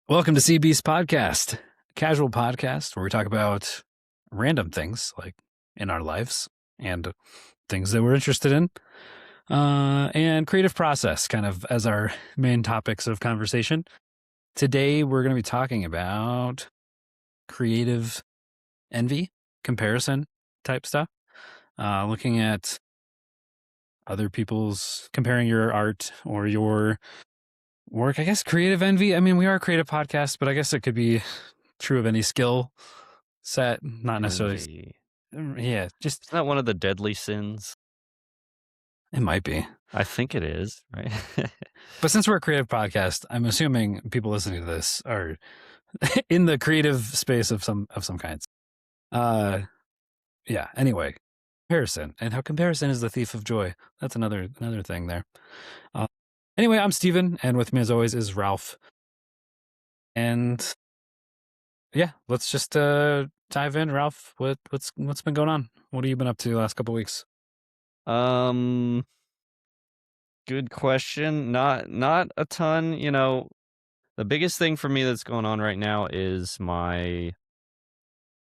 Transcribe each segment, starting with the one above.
Welcome to CB's podcast, a casual podcast where we talk about random things like in our lives and things that we're interested in, and creative process kind of as our main topics of conversation. Today, we're going to be talking about creative envy, comparison type stuff, looking at other people's, comparing your art or your work. I guess creative envy. I mean, we are a creative podcast, but I guess it could be true of any skill set, not necessarily. Envy. Yeah, just Isn't that one of the deadly sins? it might be. I think it is, right? But since we're a creative podcast, I'm assuming people listening to this are in the creative space of some kinds. Yeah. Anyway, comparison and how comparison is the thief of joy. That's another thing there. Anyway, I'm Steven, and with me as always is Ralph. And yeah, let's just dive in. Ralph, what's been going on? What have you been up to the last couple of weeks? Good question. Not a ton, the biggest thing for me that's going on right now is my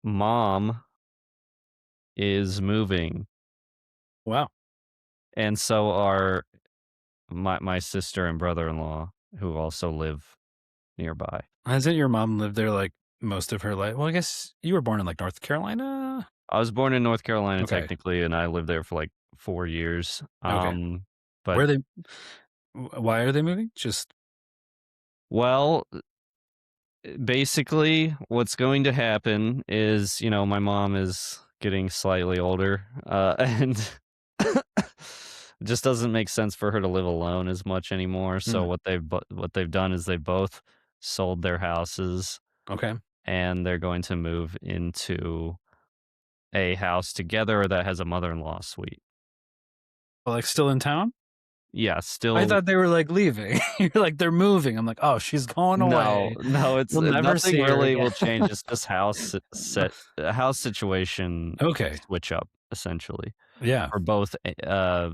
mom is moving, Wow. and so are my sister and brother-in-law, who also live nearby. Hasn't your mom lived there like most of her life? Well, I guess you were born in like North Carolina. I was born in North Carolina Okay. technically, and I lived there for like 4 years. Okay. But Where are they? Why are they moving? Just well, basically what's going to happen is, my mom is getting slightly older, and it just doesn't make sense for her to live alone as much anymore. So mm, what they've done is they both sold their houses, okay. and they're going to move into a house together that has a mother-in-law suite. Well, like still in town? Yeah, I still. thought they were like leaving. You're like they're moving. I'm like, oh, she's going No, away. no, it's We'll never nothing see her really again. will change. It's just house situation Okay. switch up essentially Yeah. for both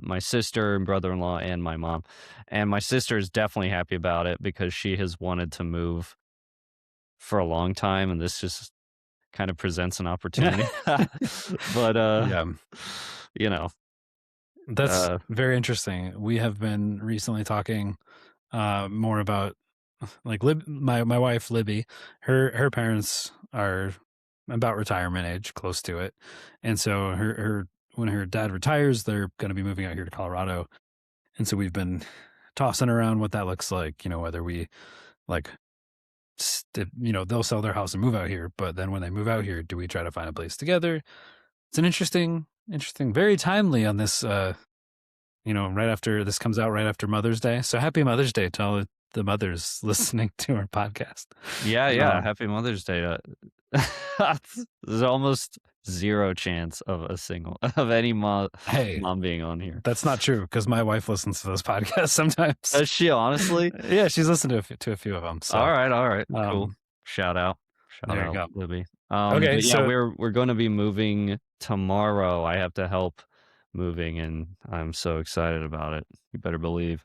my sister and brother-in-law and my mom. And my sister is definitely happy about it because she has wanted to move for a long time, and this just kind of presents an opportunity. But Yeah. you know, That's uh very interesting. We have been recently talking more about like my wife Libby. Her parents are about retirement age, close to it, and so her when her dad retires, they're going to be moving out here to Colorado, and so we've been tossing around what that looks like. Whether we like, they'll sell their house and move out here, but then when they move out here, do we try to find a place together? It's an interesting, very timely on this. Right after this comes out, right after Mother's Day. So happy Mother's Day to all the mothers listening to our podcast. yeah, Um, happy Mother's Day. There's almost zero chance of any hey, mom being on here. that's not true because my wife listens to those podcasts sometimes. Does she honestly? Yeah, she's listened to a few of them. So, All right, cool. um, Shout out, there you go. Libby. Okay, But yeah, so we're going to be moving tomorrow. I have to help moving, and I'm so excited about it. You better believe.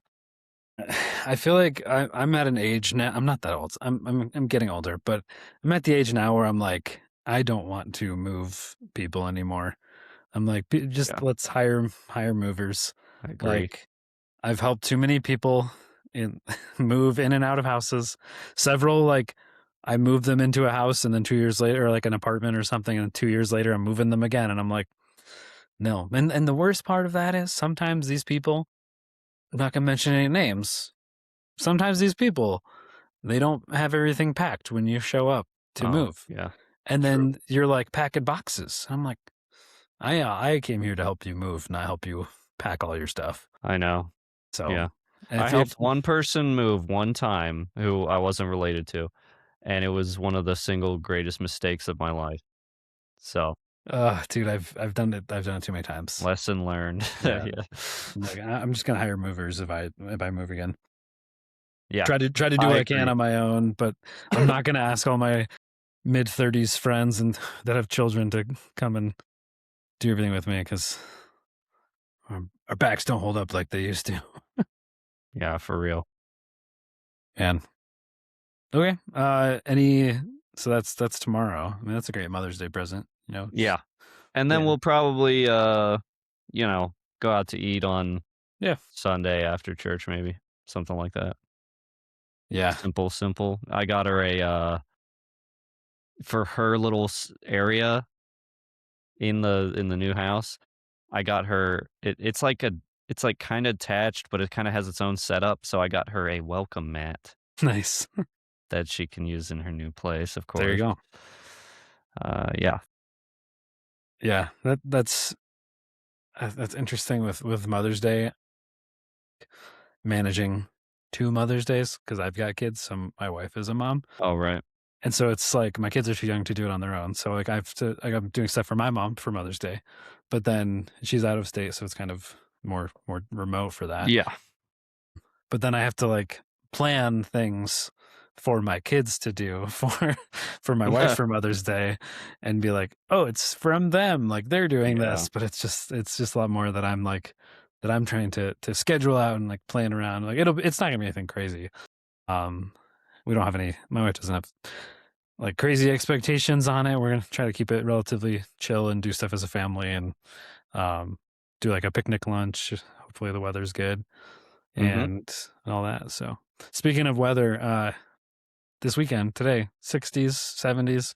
I feel like I'm at an age now. I'm not that old. I'm getting older, but I'm at the age now where I'm like, I don't want to move people anymore. I'm like, just Yeah, let's hire movers. I agree. Like, I've helped too many people in move in and out of houses. Several, like, I moved them into a house and then 2 years later, or like an apartment or something, and 2 years later I'm moving them again. And I'm like, no. And the worst part of that is sometimes these people, I'm not gonna mention any names. Sometimes these people, they don't have everything packed when you show up to Oh, move. yeah, And true. then you're like packing boxes. I'm like, I came here to help you move, not help you pack all your stuff. I know. So, Yeah. and I if helped one person move one time who I wasn't related to, and it was one of the single greatest mistakes of my life. So, dude, I've done it. I've done it too many times. lesson learned. Yeah, Yeah. I'm like, I'm just gonna hire movers if I move again. Yeah, Try to do I what I can agree. on my own, but I'm not gonna ask all my mid-30s friends and that have children to come and do everything with me because our backs don't hold up like they used to. Yeah, for real. Man, Okay. Any so that's tomorrow. I mean, that's a great Mother's Day present, you know. Yeah. And then Yeah. we'll probably, you know, go out to eat on Yeah. Sunday after church, maybe something like that. Yeah. Simple, simple. I got her for her little area in the new house. I got her. It's like kind of attached, but it kind of has its own setup. So I got her a welcome mat Nice. that she can use in her new place. Of There you course. go. Yeah. Yeah. That's interesting with Mother's Day managing 2 Mother's Days because I've got kids. So my wife is a mom. Oh right. And so it's like my kids are too young to do it on their own. So like I'm doing stuff for my mom for Mother's Day, but then she's out of state, so it's kind of more remote for that. Yeah. But then I have to like plan things for my kids to do for my wife for Mother's Day and be like, "Oh, it's from them. Like they're doing Yeah. this." But it's just a lot more that I'm trying to schedule out and like plan around. Like it's not going to be anything crazy. Um we don't have any my wife doesn't have like crazy expectations on it. We're going to try to keep it relatively chill and do stuff as a family and um do like a picnic lunch. Hopefully the weather's good Mhm. and all that. So, speaking of weather, this weekend, today, 60s, 70s.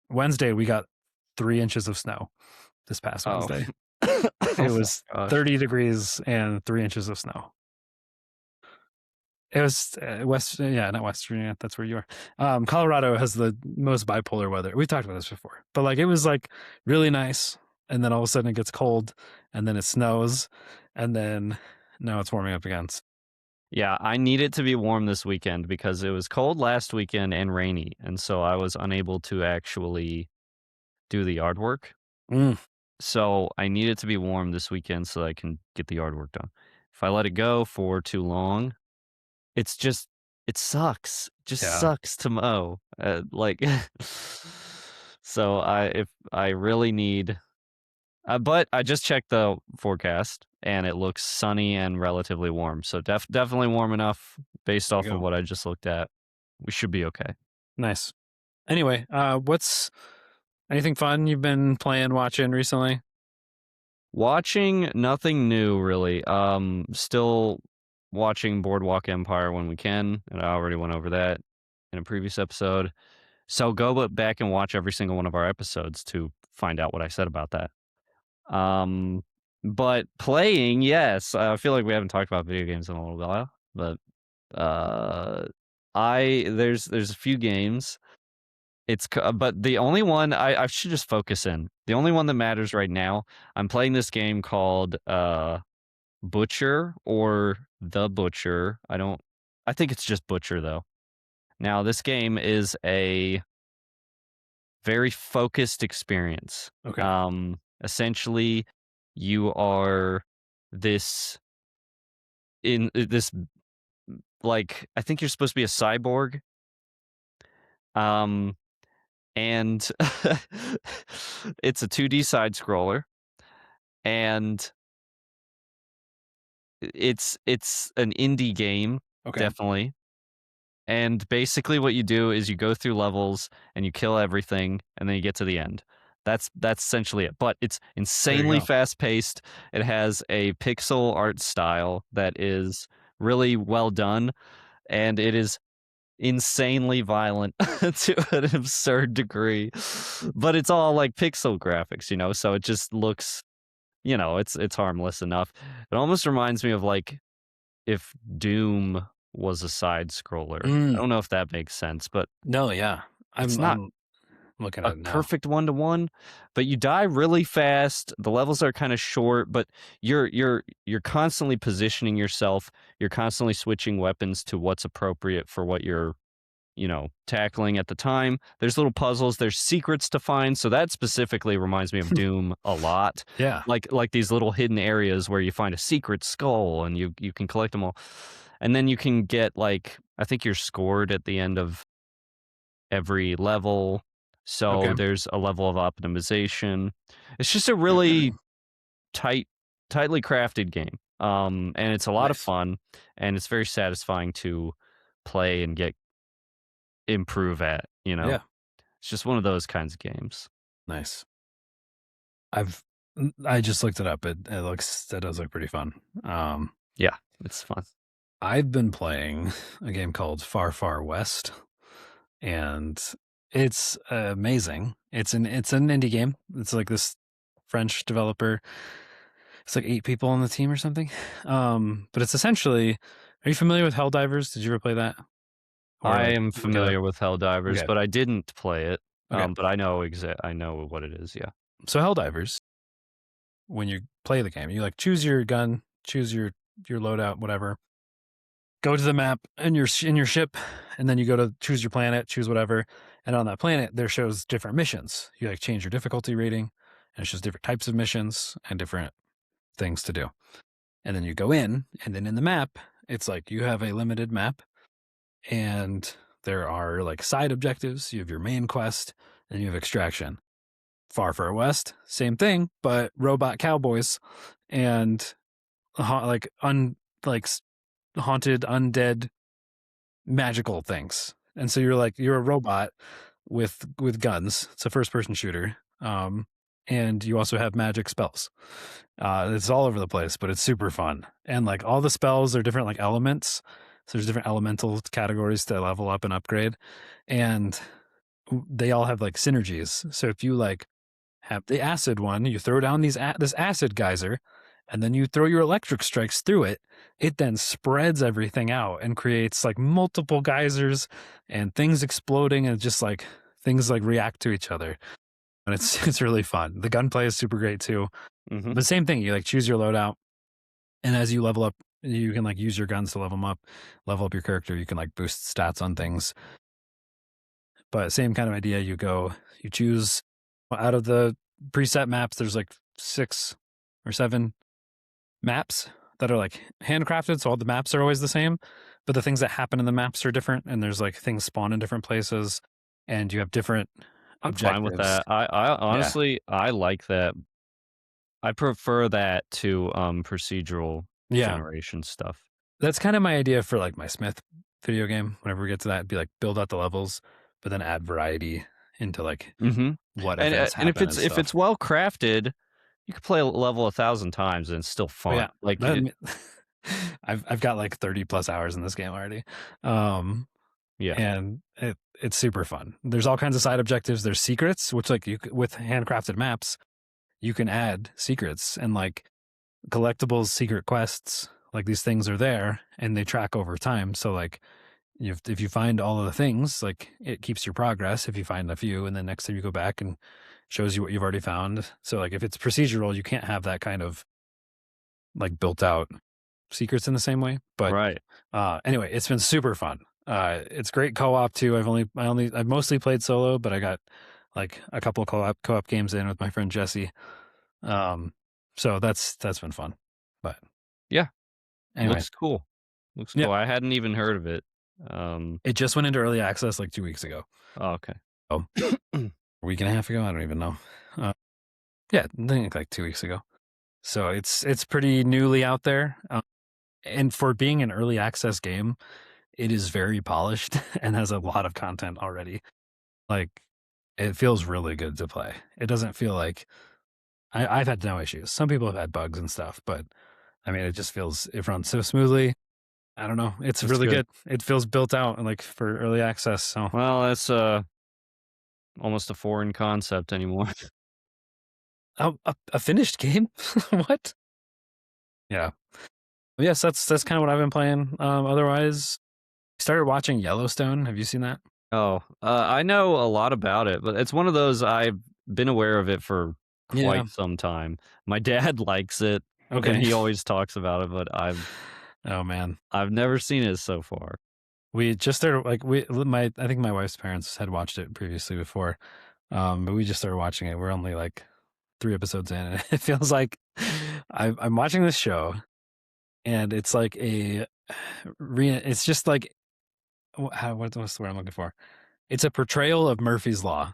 Wednesday, we got 3 inches of snow this past Oh. Wednesday. Oh It my was gosh. 30 degrees and 3 inches of snow. It was yeah, not West Virginia. That's where you are. Colorado has the most bipolar weather. We talked about this before, but like it was like really nice, and then all of a sudden it gets cold, and then it snows, and then now it's warming up again. Yeah, I need it to be warm this weekend because it was cold last weekend and rainy, and so I was unable to actually do the yard work. Mm, So I need it to be warm this weekend so I can get the yard work done. If I let it go for too long, it's just it sucks. Just yeah, sucks to mow. Like so if I really need but I just checked the forecast and it looks sunny and relatively warm. So definitely warm enough based there you off of go. what I just looked at. We should be okay. Nice. Anyway, what's anything fun you've been playing, watching recently? Watching nothing new really. Still watching Boardwalk Empire when we can, and I already went over that in a previous episode. So back and watch every single one of our episodes to find out what I said about that. Um, but playing, yes, I feel like we haven't talked about video games in a little while, but uh, I there's a few games. But the only one I should just focus in. The only one that matters right now. I'm playing this game called Butcher or The Butcher. I think it's just Butcher though. Now, this game is a very focused experience. Okay. Essentially, you are this this like I think you're supposed to be a cyborg. Um, and it's a 2D side scroller, and it's an indie game, Okay. definitely. And basically what you do is you go through levels and you kill everything and then you get to the end. That's essentially it. But it's There you insanely go. fast paced. It has a pixel art style that is really well done and it is insanely violent to an absurd degree. But it's all like pixel graphics, you know, so it just looks, you know, it's harmless enough. It almost reminds me of like if Doom was a side scroller. I Mm, don't know if that makes sense, but no, yeah. it's not I'm looking a at it now. perfect one to one, but you die really fast. The levels are kind of short, but you're constantly positioning yourself. You're constantly switching weapons to what's appropriate for what you're, you know, tackling at the time. There's little puzzles, there's secrets to find. So that specifically reminds me of Doom a lot. Yeah. Like these little hidden areas where you find a secret skull and you can collect them all. And then you can get like I think you're scored at the end of every level. So Okay. there's a level of optimization. It's just a really tight tightly crafted game. And it's a lot of Nice. fun and it's very satisfying to play and get improve at, you know? Yeah. It's just one of those kinds of games. Nice. I've I just looked it up. It does look pretty fun. Yeah, it's fun. I've been playing a game called Far Far West, and it's amazing. It's an indie game. It's like this French developer. It's like 8 people on the team or something. But it's essentially, are you familiar with Helldivers? Did you ever play that? Or I like am look it up? familiar with Helldivers, Okay. but I didn't play it, Okay. but I know what it is, yeah. So Helldivers, when you play the game, you like choose your gun, choose your loadout, whatever. Go to the map in your ship, and then you go to choose your planet, choose whatever, and on that planet there shows different missions. You like change your difficulty rating, and it shows different types of missions and different things to do. And then you go in, and then in the map, it's like you have a limited map, and there are like side objectives. You have your main quest, and you have extraction. Far Far West, same thing, but robot cowboys and like like haunted undead magical things. And so you're a robot with guns. It's a first person shooter. And you also have magic spells. It's all over the place, but it's super fun. And like all the spells are different like elements. So there's different elemental categories to level up and upgrade. And they all have like synergies. So if you like have the acid one, you throw down this acid geyser, and then you throw your electric strikes through it. It then spreads everything out and creates like multiple geysers and things exploding, and just like things like react to each other. And it's it's really fun. The gunplay is super great too. Mhm. But same thing, you like choose your loadout, and as you level up, you can like use your guns to level up your character. You can like boost stats on things. But same kind of idea. You choose out of the preset maps. There's like 6 or 7 maps that are like handcrafted. So all the maps are always the same, but the things that happen in the maps are different. And there's like things spawn in different places, and you have different I'm fine with objectives. that. I Yeah. honestly, I like that. I prefer that to, procedural Yeah. generation stuff. That's kind of my idea for like my Smith video game. Whenever we get to that, it'd be like build out the levels, but then add variety into like Mhm. what events And happen and if stuff. it's well crafted, you could play a level 1,000 times and it's still Oh fun. yeah. Like, That, it I've got like 30 plus hours in this game already. Um, yeah. and it's super fun. There's all kinds of side objectives. There's secrets, which like with handcrafted maps, you can add secrets and like collectibles, secret quests. Like these things are there and they track over time. So like if you find all of the things, like it keeps your progress. If you find a few, and then next time you go back and shows you what you've already found. So like if it's procedural, you can't have that kind of like built out secrets in the same way. But Right. anyway, it's been super fun. It's great co-op too. I've mostly played solo, but I got like a couple of co-op games in with my friend Jesse. Um, so that's been fun. But Yeah. anyway, Looks cool. Looks yeah, cool. I hadn't even heard of it. Um, it just went into early access like 2 weeks ago. oh, okay. Oh, a week and a half ago. I don't even know. Uh, yeah, I think like 2 weeks ago. So it's pretty newly out there. And for being an early access game, it is very polished and has a lot of content already. Like it feels really good to play. It doesn't feel like I've had no issues. Some people have had bugs and stuff, but I mean, it runs so smoothly. I don't know. It's That's really good. good. It feels built out and like for early access. So Well, that's, almost a foreign concept anymore. a finished game? What? Yeah. Yes, that's kind of what I've been playing. Otherwise, started watching Yellowstone. Have you seen that? Oh, I know a lot about it, but it's one of those I've been aware of it for Yeah. quite some time. My dad likes it, and Okay. he always talks about it, but Oh man. I've never seen it so far. We just started like I think my wife's parents had watched it previously before. But we just started watching it. We're only like 3 episodes in, and it feels like I'm watching this show, and it's like it's just like what's the word I'm looking for? It's a portrayal of Murphy's Law.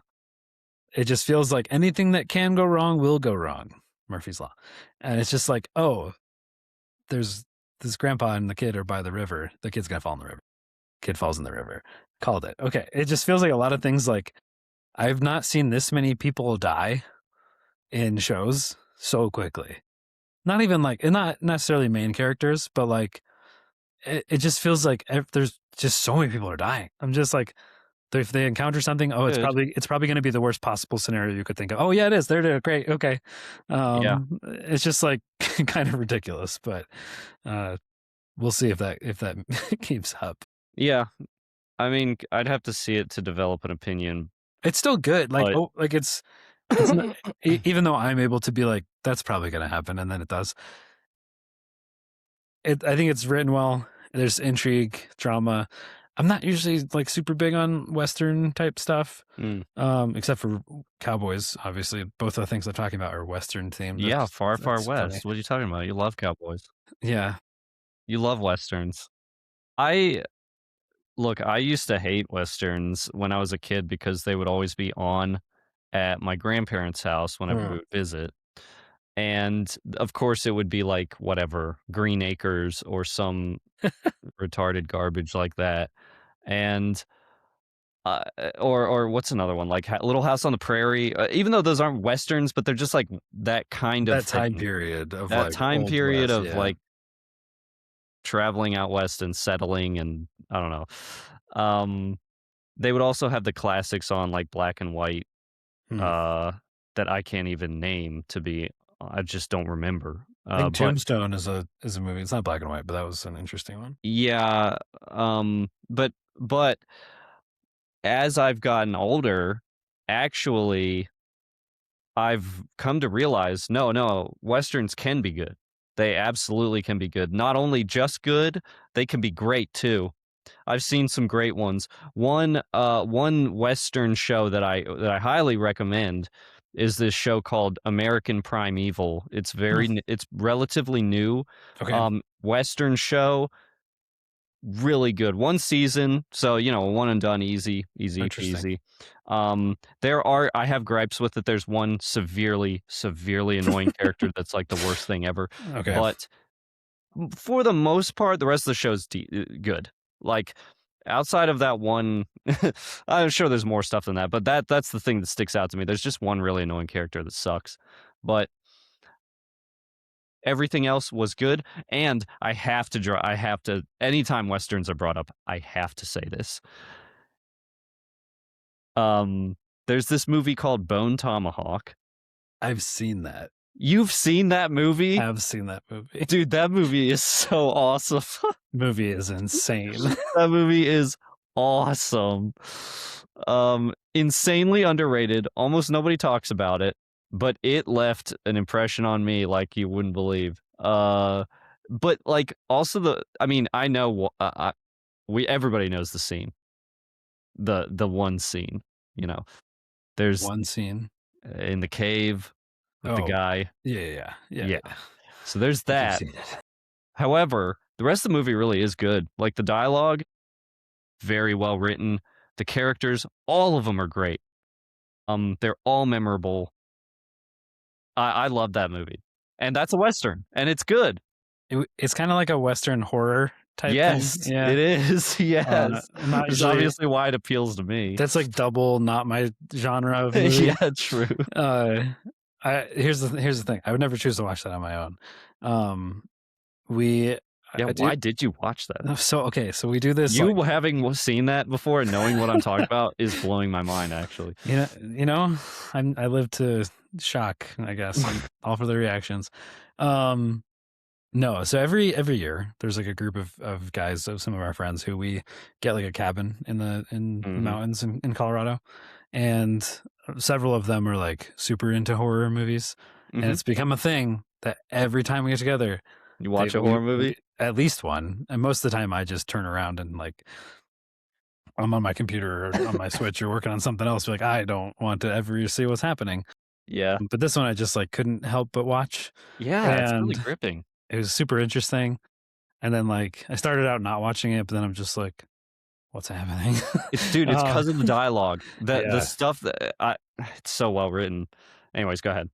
It just feels like anything that can go wrong will go wrong. Murphy's Law, and it's just like, oh, there's this grandpa and the kid are by the river. The kid's gonna fall in the river. Kid falls in the river. Called it. Okay. It just feels like a lot of things like I've not seen this many people die in shows so quickly. Not even like, and not necessarily main characters, but like it just feels like there's just so many people are dying. I'm just like, if they encounter something, oh, Good. it's probably going to be the worst possible scenario you could think of. Oh yeah, it is. They're great. Okay, Yeah. it's just like kind of ridiculous, but we'll see if that keeps up. Yeah. I mean, I'd have to see it to develop an opinion, It's still good. Like but oh, like it's not even though I'm able to be like that's probably going to happen, and then it does. I think it's written well. There's intrigue, drama. I'm not usually like super big on Western type stuff, mm, except for cowboys. Obviously, both of the things I'm talking about are Western themed. yeah, far, far That's funny. west. What are you talking about? You love cowboys. Yeah. You love westerns. I look, I used to hate westerns when I was a kid because they would always be on at my grandparents' house whenever we Mm. would visit. And of course, it would be like whatever, Green Acres or some retarded garbage like that. And or what's another one like Little House on the Prairie? Even though those aren't westerns, but they're just like that kind of That time thing. period of That like time old period west. of Yeah. like traveling out west and settling, and I don't know. Um, they would also have the classics on like black and white Hmm. uh, that I can't even name to be. I just don't remember. I think But Tombstone is a movie. It's not black and white, but that was an interesting one. yeah, but as I've gotten older, actually, I've come to realize no, no, westerns can be good. They absolutely can be good. Not only just good, they can be great too. I've seen some great ones. One Western show that I highly recommend is this show called American Primeval. It's Hmm. it's relatively new, Okay. Western show, really good. One season, so, you know, one and done, easy, easy Interesting. peasy. I have gripes with it. There's one severely, severely annoying character that's like the worst thing ever, Okay. but for the most part, the rest of the show's good. Like outside of that one, I'm sure there's more stuff than that, but that's the thing that sticks out to me. There's just one really annoying character that sucks, but everything else was good. And I have to. Anytime westerns are brought up, I have to say this. Um, there's this movie called Bone Tomahawk. I've seen that. You've seen that movie? I've seen that movie. Dude, that movie is so awesome. Movie is insane. That movie is awesome. Insanely underrated. Almost nobody talks about it, but it left an impression on me like you wouldn't believe. But like also I mean, I know we everybody knows the scene, the one scene. You know, there's One scene. in the cave with the Oh, guy. yeah, yeah, yeah, yeah, Yeah. yeah. So there's I think I've that. seen it. However, the rest of the movie really is good. Like the dialogue, very well written. The characters, all of them are great. They're all memorable. I love that movie, and that's a western, and it's good. It's kind of like a Western horror type thing. Yes, Yeah. it is. Yes, Not which is usually. obviously why it appeals to me. That's like double not my genre of movie. Yeah, true. Uh, here's the thing. I would never choose to watch that on my own. Um, we Yeah, I do why did you watch that? so okay. So we do this like You having seen that before and knowing what I'm talking about is blowing my mind. Actually, I live to shock. I guess I'm all for the reactions. Um, No, so every year there's like a group of guys of some of our friends who we get like a cabin in the hmm mountains in Colorado, and several of them are like super into horror movies, and hmm it's become a thing that every time we get together, you they watch a horror movie. we at least one, and most of the time I just turn around and like I'm on my computer or on my Switch or working on something else. Like I don't want to ever see what's happening, Yeah, but this one I just like couldn't help but watch, yeah, it's really and gripping. it was super interesting. And then like I started out not watching it, but then I'm just like, what's happening? It's uh, because of the dialogue. The yeah. stuff that it's so well written. Anyways, go ahead.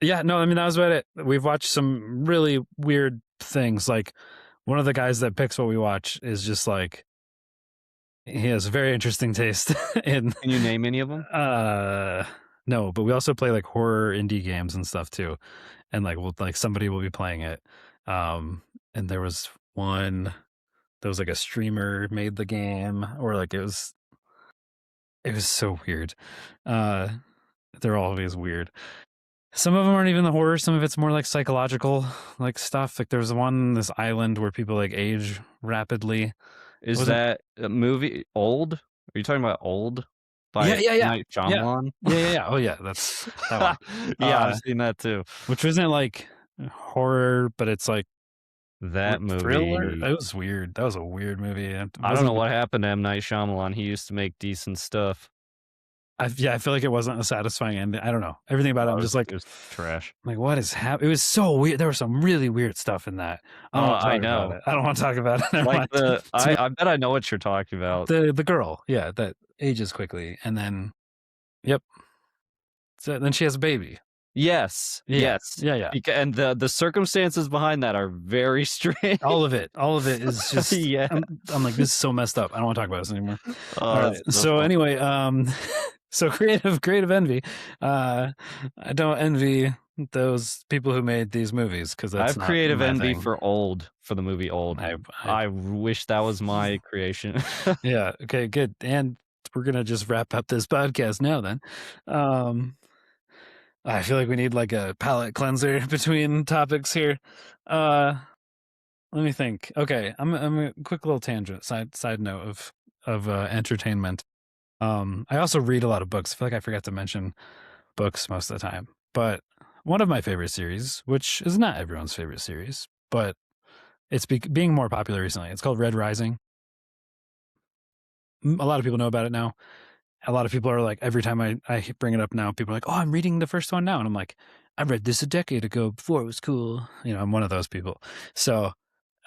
Yeah, no, I mean that was about it. We've watched some really weird things. Like one of the guys that picks what we watch is just like He has very interesting taste in Can you name any of them? uh no, but we also play like horror indie games and stuff too. And like we'll like somebody will be playing it. Um and there was one there was like a streamer made the game or like it was so weird. Uh they're always weird. Some of them aren't even the horror, some of it's more like psychological like stuff. Like there's one this island where people like age rapidly. It Is wasn't that a movie old? Are you talking about Old by Yeah, M. yeah, yeah. Night Yeah. Shyamalan? Yeah, yeah, yeah. Oh yeah, that's that one. Yeah, I've Uh seen that too. which isn't like horror, but it's like That thriller. movie It was weird. That was a weird movie. It I don't know wasn't what happened to M. Night Shyamalan, he used to make decent stuff. yeah, I feel like it wasn't a satisfying ending. I don't know. Everything about it, I'm Oh, just like, it was trash. what is happening? It was so weird. There was some really weird stuff in that. I don't want to I talk about know. it. I don't want to talk about it. Never Like, mind. So I bet I know what you're talking about. the girl, yeah, that ages quickly, and then yep. So then she has a baby. Yes, Yeah, yes, yeah, yeah. and the circumstances behind that are very strange. All of it is just. Yeah. I'm like this is so messed up. I don't want to talk about this anymore. All Oh, right. it's so So funny. anyway, so creative envy. Uh, I don't envy those people who made these movies because I that's have not creative my envy thing. for Old, for the movie Old. I I wish that was my creation. yeah. Okay. Good. And we're gonna just wrap up this podcast now. Then, um, I feel like we need like a palate cleanser between topics here. Uh, Let me think. Okay, I'm a quick little tangent. Side note of entertainment. I also read a lot of books. I feel like I forgot to mention books most of the time. But one of my favorite series, which is not everyone's favorite series, but it's being more popular recently. It's called Red Rising. A lot of people know about it now. A lot of people are like, every time I bring it up now, people are like, oh, I'm reading the first one now. And I'm like, I read this a decade ago before it was cool. I'm one of those people. So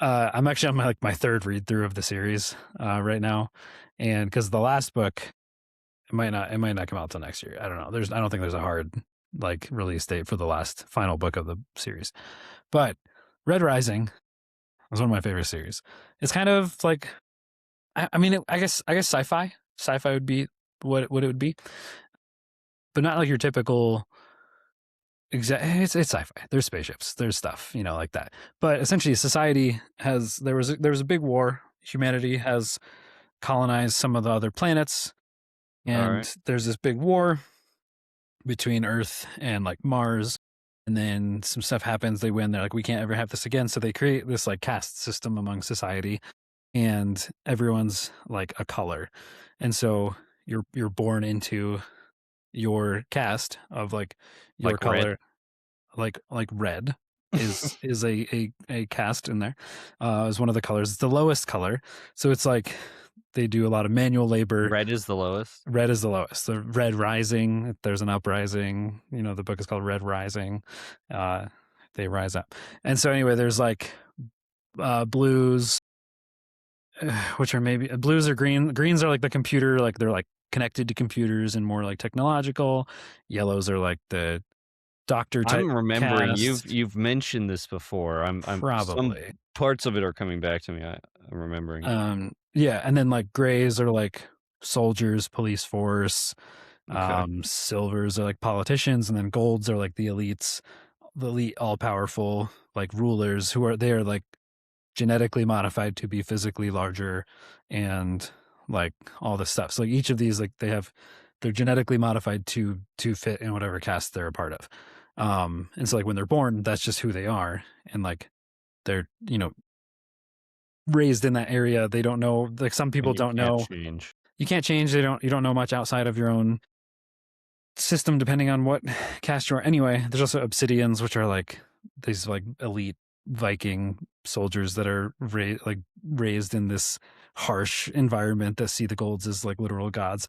I'm actually on my third read through of the series right now. And because the last book, it might not come out till next year. I don't know. I don't think there's a hard like release date for the last final book of the series. But Red Rising was one of my favorite series. It's kind of like I mean, I guess sci-fi. Sci-fi would be what it would be, but not like your typical. It's sci-fi. There's spaceships. There's stuff, like that. But essentially, society has there was a big war. Humanity has colonized some of the other planets, Alright. and there's this big war between Earth and like Mars. And then some stuff happens. They win. They're like, we can't ever have this again. So they create this like caste system among society, and everyone's like a color, and so you're born into your caste of like your Like Red? color, like red is a caste in there. Is one of the colors. It's the lowest color, so it's like they do a lot of manual labor. Red is the lowest? Red is the lowest. The Red Rising. There's an uprising. The book is called Red Rising. Uh, they rise up, and so anyway, there's like blues, which are maybe blues or green. Greens are like the computer, like they're like connected to computers and more like technological. Yellows are like the doctor type I'm remembering cast. you've mentioned this before. I'm some Probably. parts of it are coming back to me. I'm remembering it. Yeah, and then like grays are like soldiers, police force. Okay. Silvers are like politicians, and then golds are like the elite, all powerful like rulers who are they are like genetically modified to be physically larger, and like all this stuff. So like each of these like they're genetically modified to fit in whatever caste they're a part of. And so like when they're born, that's just who they are, and like they're raised in that area. They don't know, like some people And you don't can't know. change. You can't change. You don't know much outside of your own system depending on what caste you are. Anyway, there's also obsidians, which are like these like elite Viking soldiers that are raised in this harsh environment that see the golds as like literal gods.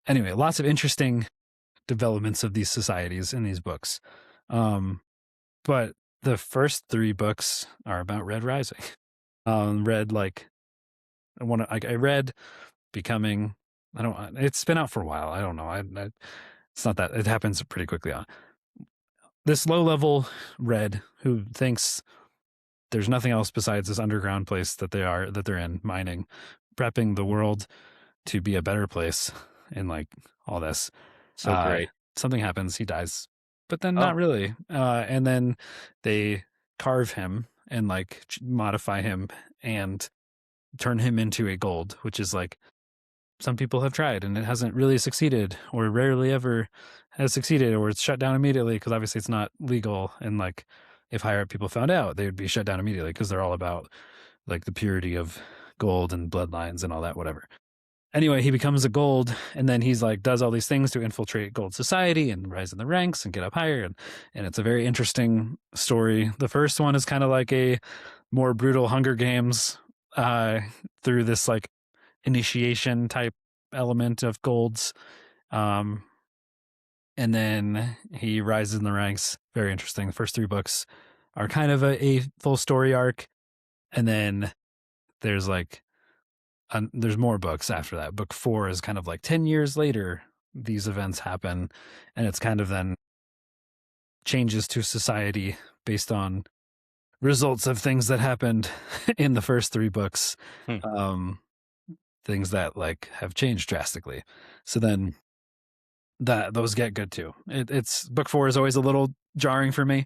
Anyway, lots of interesting developments of these societies in these books. But the first three books are about Red Rising. Red like I read becoming. I don't. It's been out for a while. I don't know. It's not that it happens pretty quickly on this low level Red who thinks there's nothing else besides this underground place that they're in mining. prepping the world to be a better place in like all this. So Uh, great. Something happens, he dies, but then Oh, not really. And then they carve him and like modify him and turn him into a gold, which is like some people have tried and it hasn't really succeeded or rarely ever has succeeded or it's shut down immediately because obviously it's not legal and like if higher up people found out they would be shut down immediately because they're all about like the purity of gold and bloodlines and all that whatever. Anyway, he becomes a gold and then he's like does all these things to infiltrate gold society and rise in the ranks and get up higher and it's a very interesting story. The first one is kind of like a more brutal Hunger Games uh through this like initiation type element of golds. Um, and then he rises in the ranks. Very interesting. The first three books are kind of a full story arc, and then there's like there's more books after that. Book four is kind of like 10 years later. These events happen, and it's kind of then changes to society based on results of things that happened in the first three books. hmm, Um, Things that like have changed drastically. So then that those get good too. It's book four is always a little jarring for me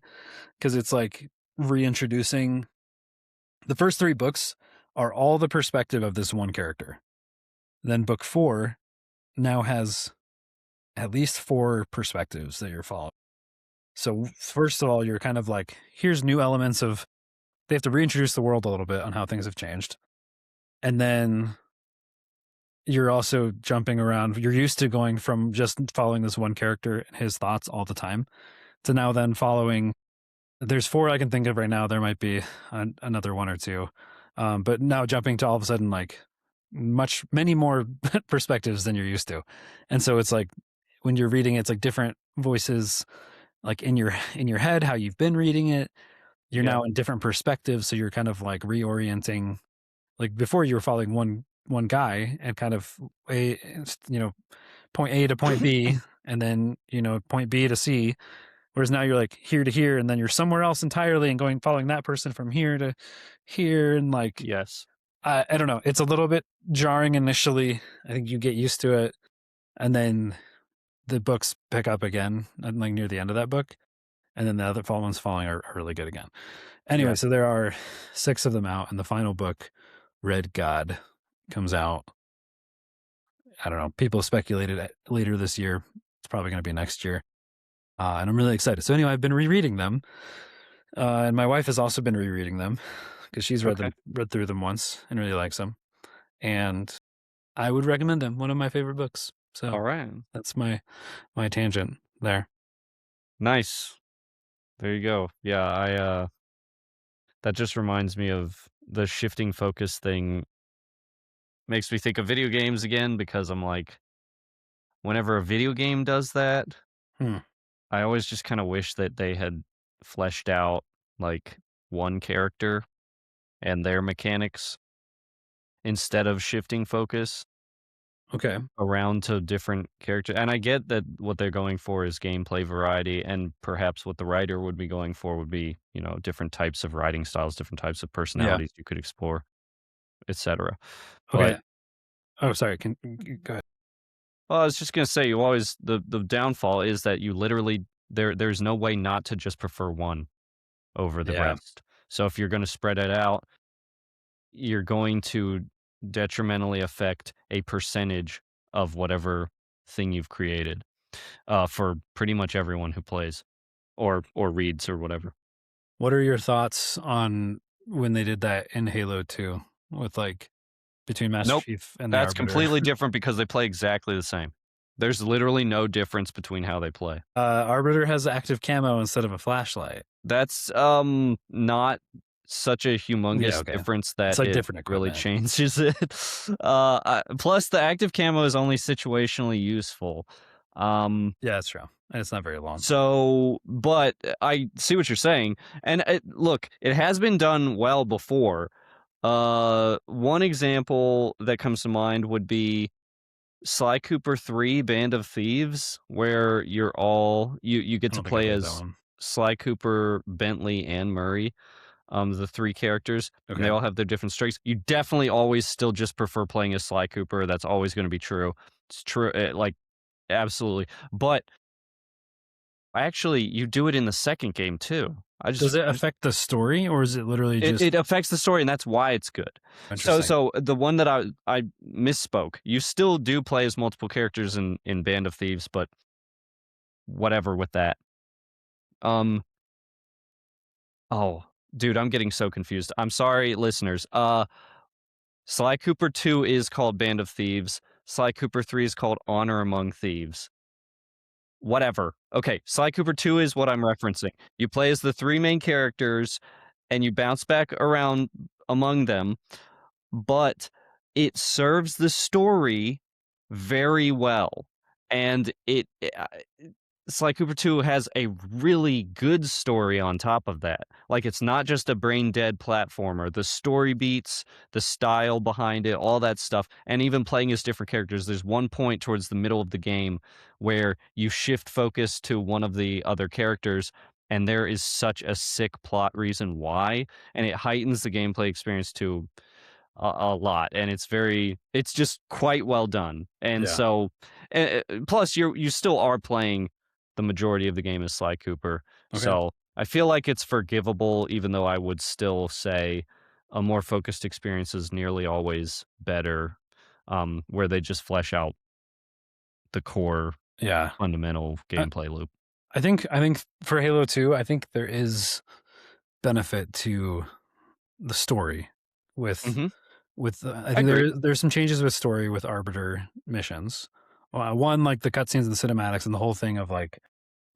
because it's like reintroducing the first three books are all the perspective of this one character. Then book four now has at least four perspectives that you're following. So first of all, you're kind of like, here's new elements of they have to reintroduce the world a little bit on how things have changed. And then you're also jumping around. You're used to going from just following this one character and his thoughts all the time to now then following. There's four I can think of right now. There might be another one or two, but now jumping to all of a sudden like many more perspectives than you're used to, and so it's like when you're reading, it's like different voices, like in your head, how you've been reading it. You're yeah, now in different perspectives, so you're kind of like reorienting. Like before, you were following one guy and kind of a point A to point B, and then point B to C. Whereas now you're like here to here, and then you're somewhere else entirely, and going following that person from here to here, and like yes, I don't know, it's a little bit jarring initially. I think you get used to it, and then the books pick up again, and like near the end of that book, and then the other ones following are really good again. Anyway, yeah, so there are six of them out, and the final book, Red God, comes out. I don't know. People speculated later this year. It's probably going to be next year, and I'm really excited. So anyway, I've been rereading them. And my wife has also been rereading them because she's okay, read through them once and really likes them. And I would recommend them. One of my favorite books. So all right, that's my tangent there. nice. There you go. Yeah, that just reminds me of the shifting focus thing. Makes me think of video games again because I'm like, whenever a video game does that, Hmm. I always just kind of wish that they had fleshed out like one character and their mechanics instead of shifting focus Okay. around to different characters. And I get that what they're going for is gameplay variety, and perhaps what the writer would be going for would be, different types of writing styles, different types of Yeah. personalities you could explore, etc. But Okay. Oh, sorry. Go ahead. well, I was just gonna say, you always the downfall is that you literally there's no way not to just prefer one over the Yeah. rest. So if you're gonna spread it out, you're going to detrimentally affect a percentage of whatever thing you've created, for pretty much everyone who plays or reads or whatever. What are your thoughts on when they did that in Halo 2 with like between Master Nope, Chief and the that's Arbiter? completely different because they play exactly the same. There's literally no difference between how they play. Arbiter has active camo instead of a flashlight. That's, not such a Yeah. humongous Okay. difference It's that like it different really equipment. changes it. Plus the active camo is only situationally useful. Um, Yeah, that's true. And it's not very long. but I see what you're saying, and look, it has been done well before. One example that comes to mind would be Sly Cooper 3: Band of Thieves, where you get I to don't think I play played that as one. Sly Cooper, Bentley, and Murray. the 3 characters, and they Okay. all have their different strengths. You definitely always still just prefer playing as Sly Cooper, that's always gonna be true. It's true, like, absolutely. But you do it in the 2nd game too. Does it affect the story, or is it literally just It affects the story, and that's why it's good. interesting? So the one that I misspoke. You still do play as multiple characters in Band of Thieves, but whatever with that. Um, oh, dude, I'm getting so confused. I'm sorry, listeners. Sly Cooper 2 is called Band of Thieves. Sly Cooper 3 is called Honor Among Thieves. Whatever. Okay, Sly Cooper 2 is what I'm referencing. You play as the 3 main characters, and you bounce back around among them, but it serves the story very well, and Sly Cooper 2 has a really good story on top of that. Like, it's not just a brain dead platformer. The story beats, the style behind it, all that stuff, and even playing as different characters. There's one point towards the middle of the game where you shift focus to one of the other characters, and there is such a sick plot reason why, and it heightens the gameplay experience to a lot, and it's just quite well done. And Yeah. so, plus you still are playing the majority of the game as Sly Cooper, Okay. so I feel like it's forgivable, even though I would still say a more focused experience is nearly always better, where they just flesh out the core Yeah. fundamental I, gameplay loop. I think for Halo 2, I think there is benefit to the story with Mhm. I I think agree. there's some changes with story with Arbiter missions. One, like the cutscenes and the cinematics and the whole thing of like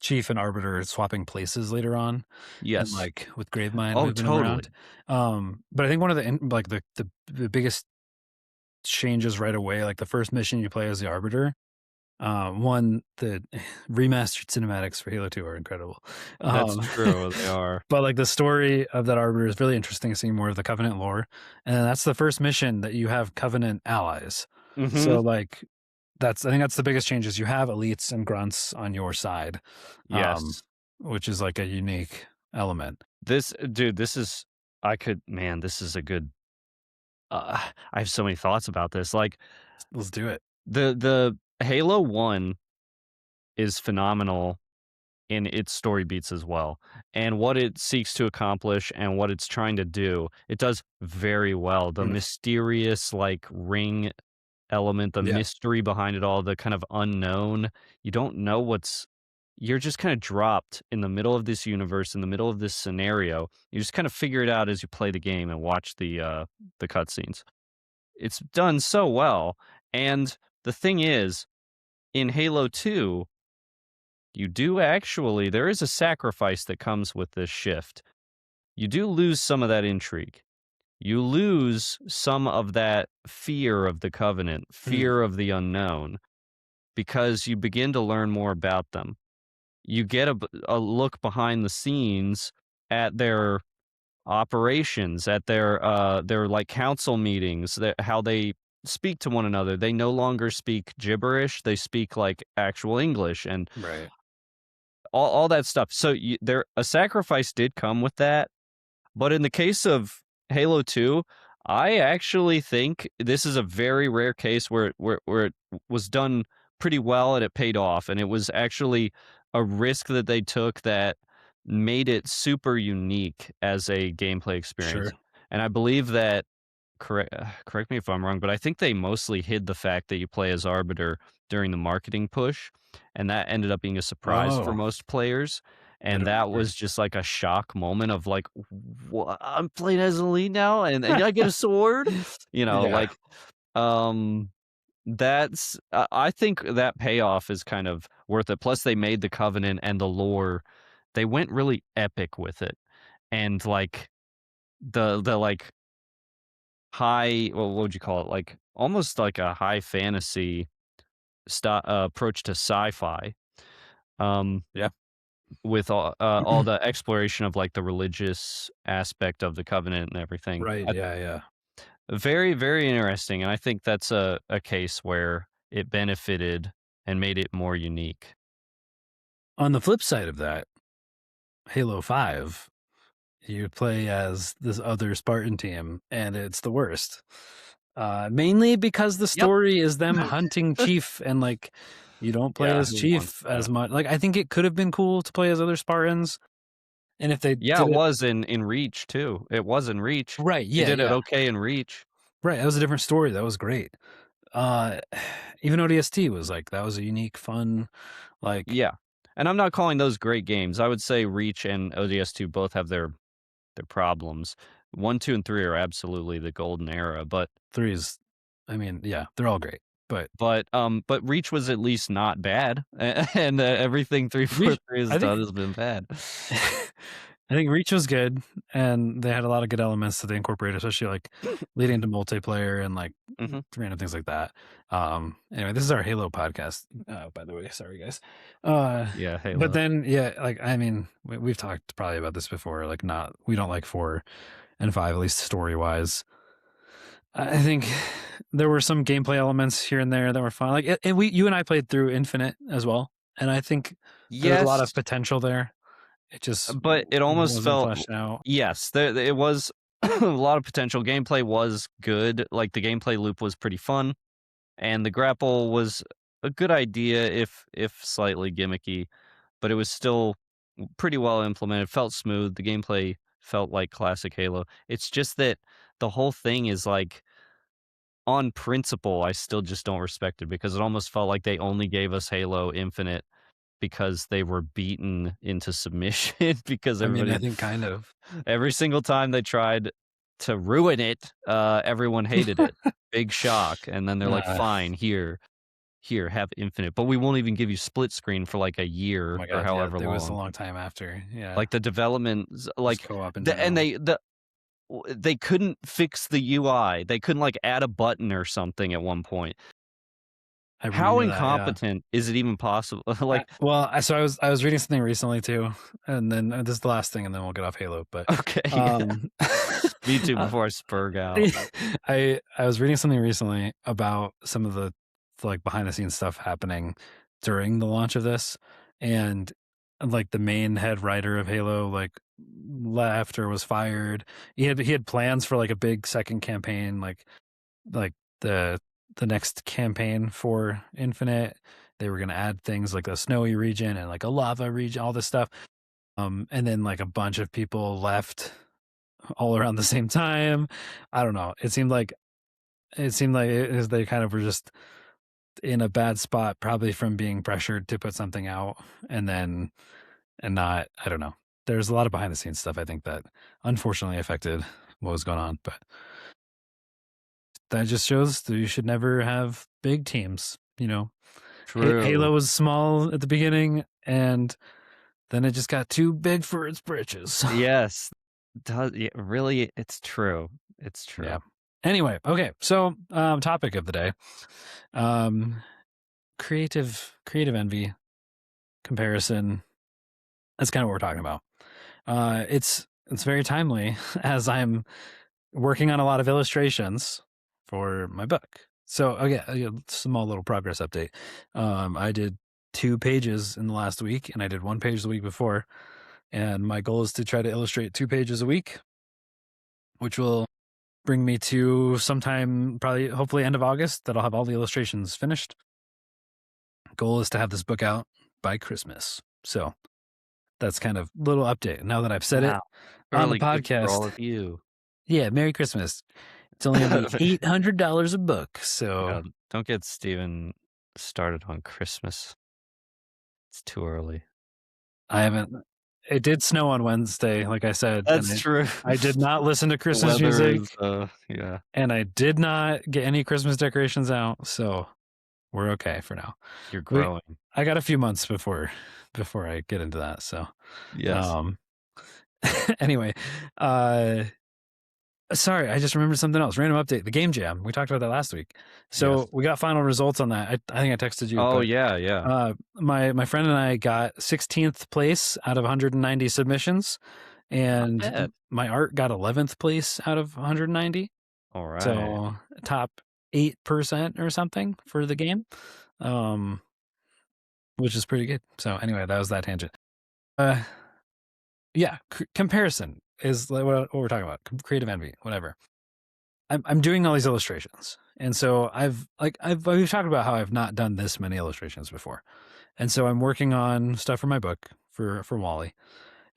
Chief and Arbiter swapping places later on, and Yes. like with Gravemind Oh, moving them around. totally. But I think one of the like the biggest changes right away, like the first mission you play as the Arbiter. One, the remastered cinematics for Halo 2 are incredible. That's Um, true, they are. but like the story of that Arbiter is really interesting, seeing more of the Covenant lore, and that's the first mission that you have Covenant allies. Mhm. So like I think that's the biggest change is you have elites and grunts on your side, um, Yes. which is like a unique element. This dude, this is a good I have so many thoughts about this. Like Let's do it. the Halo 1 is phenomenal in its story beats as well. And what it seeks to accomplish and what it's trying to do, it does very well. The Mm, mysterious like ring element, the yeah, mystery behind it all, the kind of unknown. You don't know you're just kind of dropped in the middle of this universe, in the middle of this scenario. You just kind of figure it out as you play the game and watch the cutscenes. It's done so well. And the thing is, in Halo 2, there is a sacrifice that comes with this shift. You do lose some of that intrigue. You lose some of that fear of the Covenant, mm, fear of the unknown, because you begin to learn more about them. You get a look behind the scenes at their operations, at their like council meetings, how they speak to one another. They no longer speak gibberish; they speak like actual English, and right. all that stuff. So there, a sacrifice did come with that, but in the case of Halo 2, I actually think this is a very rare case where it was done pretty well and it paid off, and it was actually a risk that they took that made it super unique as a gameplay experience. Sure. And I believe that correct me if I'm wrong, but I think they mostly hid the fact that you play as Arbiter during the marketing push, and that ended up being a surprise for Oh, most players. I And don't that remember. was just like a shock moment of like, "What? I'm playing as a lead now, and I get a sword?" You know, Yeah, like, um, I think that payoff is kind of worth it. Plus, they made the Covenant and the lore, they went really epic with it, and like like high, well, what would you call it? Like almost like a high fantasy approach to sci-fi. Um, yeah, with all the exploration of like the religious aspect of the covenant and everything. right. Yeah, yeah. Very, very interesting. And I think that's a case where it benefited and made it more unique. On the flip side of that, Halo 5. you play as this other Spartan team, and it's the worst. Mainly because the Yep. story is them hunting Chief, and like you don't play Yeah, as who wants Chief that? as much. Like I think it could have been cool to play as other Spartans, and if they Yeah, did it it was in Reach too. It was in Reach. right, They yeah, did it yeah, okay in Reach. right. That was a different story. That was great. Uh, even ODST was like that was a unique, fun, like Yeah. And I'm not calling those great games. I would say Reach and ODS2 both have their problems. 1, 2, and 3 are absolutely the golden era, threes. I mean, yeah, they're all great, but but Reach was at least not bad, and, everything Reach. 343 has I think done has been bad. I think Reach was good, and they had a lot of good elements that they incorporated, especially like leading to multiplayer and like Mhm. random things like that. Anyway, this is our Halo podcast, by the way. Sorry, guys. Yeah, But Halo. then, yeah, like I mean, we've talked probably about this before. Like, not we don't like 4 and 5, at least story wise. I think there were some gameplay elements here and there that were fun. Like, you and I played through Infinite as well, and I think there was a lot of Yes, potential there. It just but it almost wasn't felt fleshed out. yes, there it was a lot of potential. Gameplay was good, like, the gameplay loop was pretty fun, and the grapple was a good idea if slightly gimmicky, but it was still pretty well implemented, felt smooth, the gameplay felt like classic Halo. It's just that the whole thing is, like, on principle, I still just don't respect it because it almost felt like they only gave us Halo Infinite because they were beaten into submission because I mean, I everybody think kind of. every single time they tried to ruin it, everyone hated it. Big shock, and then they're like, Uh, "Fine, here, have Infinite, but we won't even give you split screen for, like, a oh year my or god, yeah, however it was a long." long time after. Yeah, Like, the development s just like, co-op in the and general. they couldn't fix the UI. They couldn't, like, add a button or something at one point. I How remember that. Yeah. incompetent is it even possible? Like, I was reading something recently too, and then this is the last thing, and then we'll get off Halo. But okay, um, me too uh, before I spurg out. I was reading something recently about some of the like behind the scenes stuff happening during the launch of this, and like the main head writer of Halo like left or was fired. He had plans for like a big second campaign, like the next campaign for Infinite. They were gonna add things like a snowy region and like a lava region, all this stuff. And then like a bunch of people left all around the same time. I don't know. It seemed like they kind of were just in a bad spot, probably from being pressured to put something out, and then and not. I don't know. There's a lot of behind the scenes stuff I think that unfortunately affected what was going on, but that just shows that you should never have big teams. True. Halo was small at the beginning, and then it just got too big for its britches. Yes. Does yeah, really, it's true. It's Yeah. true. Anyway, okay. So, topic of the day, um, creative envy comparison. That's kind of what we're talking about. It's very timely as I'm working on a lot of illustrations for my book. So, okay, a small little progress update. I did 2 pages in the last week, and I did 1 page the week before. And my goal is to try to illustrate 2 pages a week, which will bring me to sometime, probably, hopefully, end of August, that I'll have all the illustrations finished. Goal is to have this book out by Christmas. So that's kind of little update. Now that I've said it Wow. on the Really good for all podcast, of you. yeah, Merry Christmas. It's only gonna be $800 a book. So Yeah, don't get Steven started on Christmas. It's too early. I haven't. It did snow on Wednesday, like I said, and That's true. I did not listen to The Christmas weather music, is, yeah, and I did not get any Christmas decorations out. So we're okay for now. you're We growing. I got a few months before I get into that. So Yes. um anyway, uh sorry, I just remembered something else. Random update. The game jam. We talked about that last week. Yes. So we got final results on that. I think I texted you, Oh, but yeah, yeah. my friend and I got 16th place out of 190 submissions, Not and bad. my art got 11th place out of 190. Alright. So top 8% or something for the game. Um which is pretty good. So anyway, that was that tangent. Uh, yeah, comparison. is like what we're talking about, creative envy, whatever. I'm doing all these illustrations, and so we've talked about how I've not done this many illustrations before, and so I'm working on stuff for my book for Wally,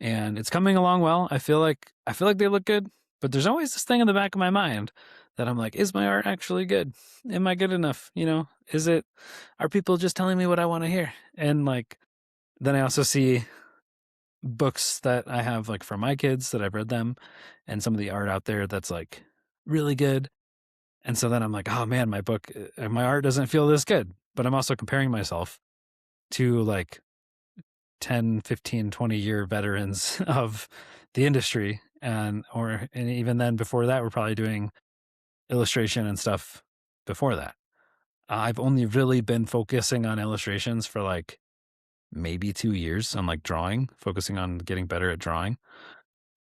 and it's coming along well. I feel like they look good, but there's always this thing in the back of my mind that I'm like, is my art actually good? Am I good enough? Is it? Are people just telling me what I want to hear? And like, then I also see books that I have like for my kids that I've read them, and some of the art out there that's like really good. And so then I'm like, oh man, my art doesn't feel this good. But I'm also comparing myself to like 10, 15, 20-year veterans of the industry. And even then before that, we're probably doing illustration and stuff before that. I've only really been focusing on illustrations for like maybe 2 years on like drawing, focusing on getting better at drawing.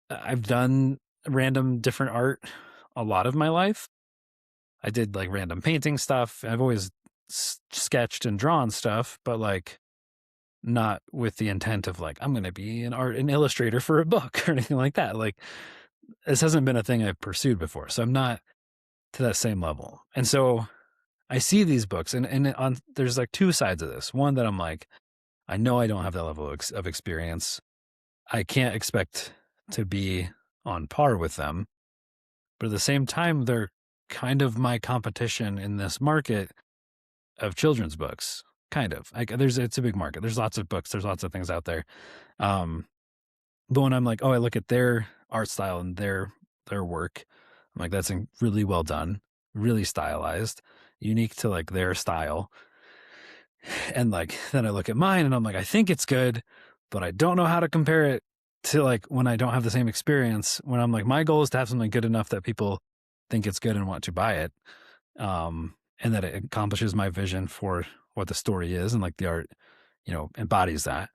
I've done random different art a lot of my life. I did like random painting stuff. I've always sketched and drawn stuff, but like not with the intent of like I'm going to be an illustrator for a book or anything like that. Like this hasn't been a thing I've pursued before, so I'm not to that same level. And so I see these books, and on there's like two sides of this. One that I'm like, I know I don't have that level of experience. I can't expect to be on par with them, but at the same time, they're kind of my competition in this market of children's books. Kind of. Like it's a big market. There's lots of books. There's lots of things out there. Um, but when I'm like, oh, I look at their art style and their work, I'm like, that's really well done, really stylized, unique to like their style. And like then I look at mine and I'm like, I think it's good, but I don't know how to compare it to like when I don't have the same experience. When I'm like, my goal is to have something good enough that people think it's good and want to buy it, and that it accomplishes my vision for what the story is, and like the art, embodies that.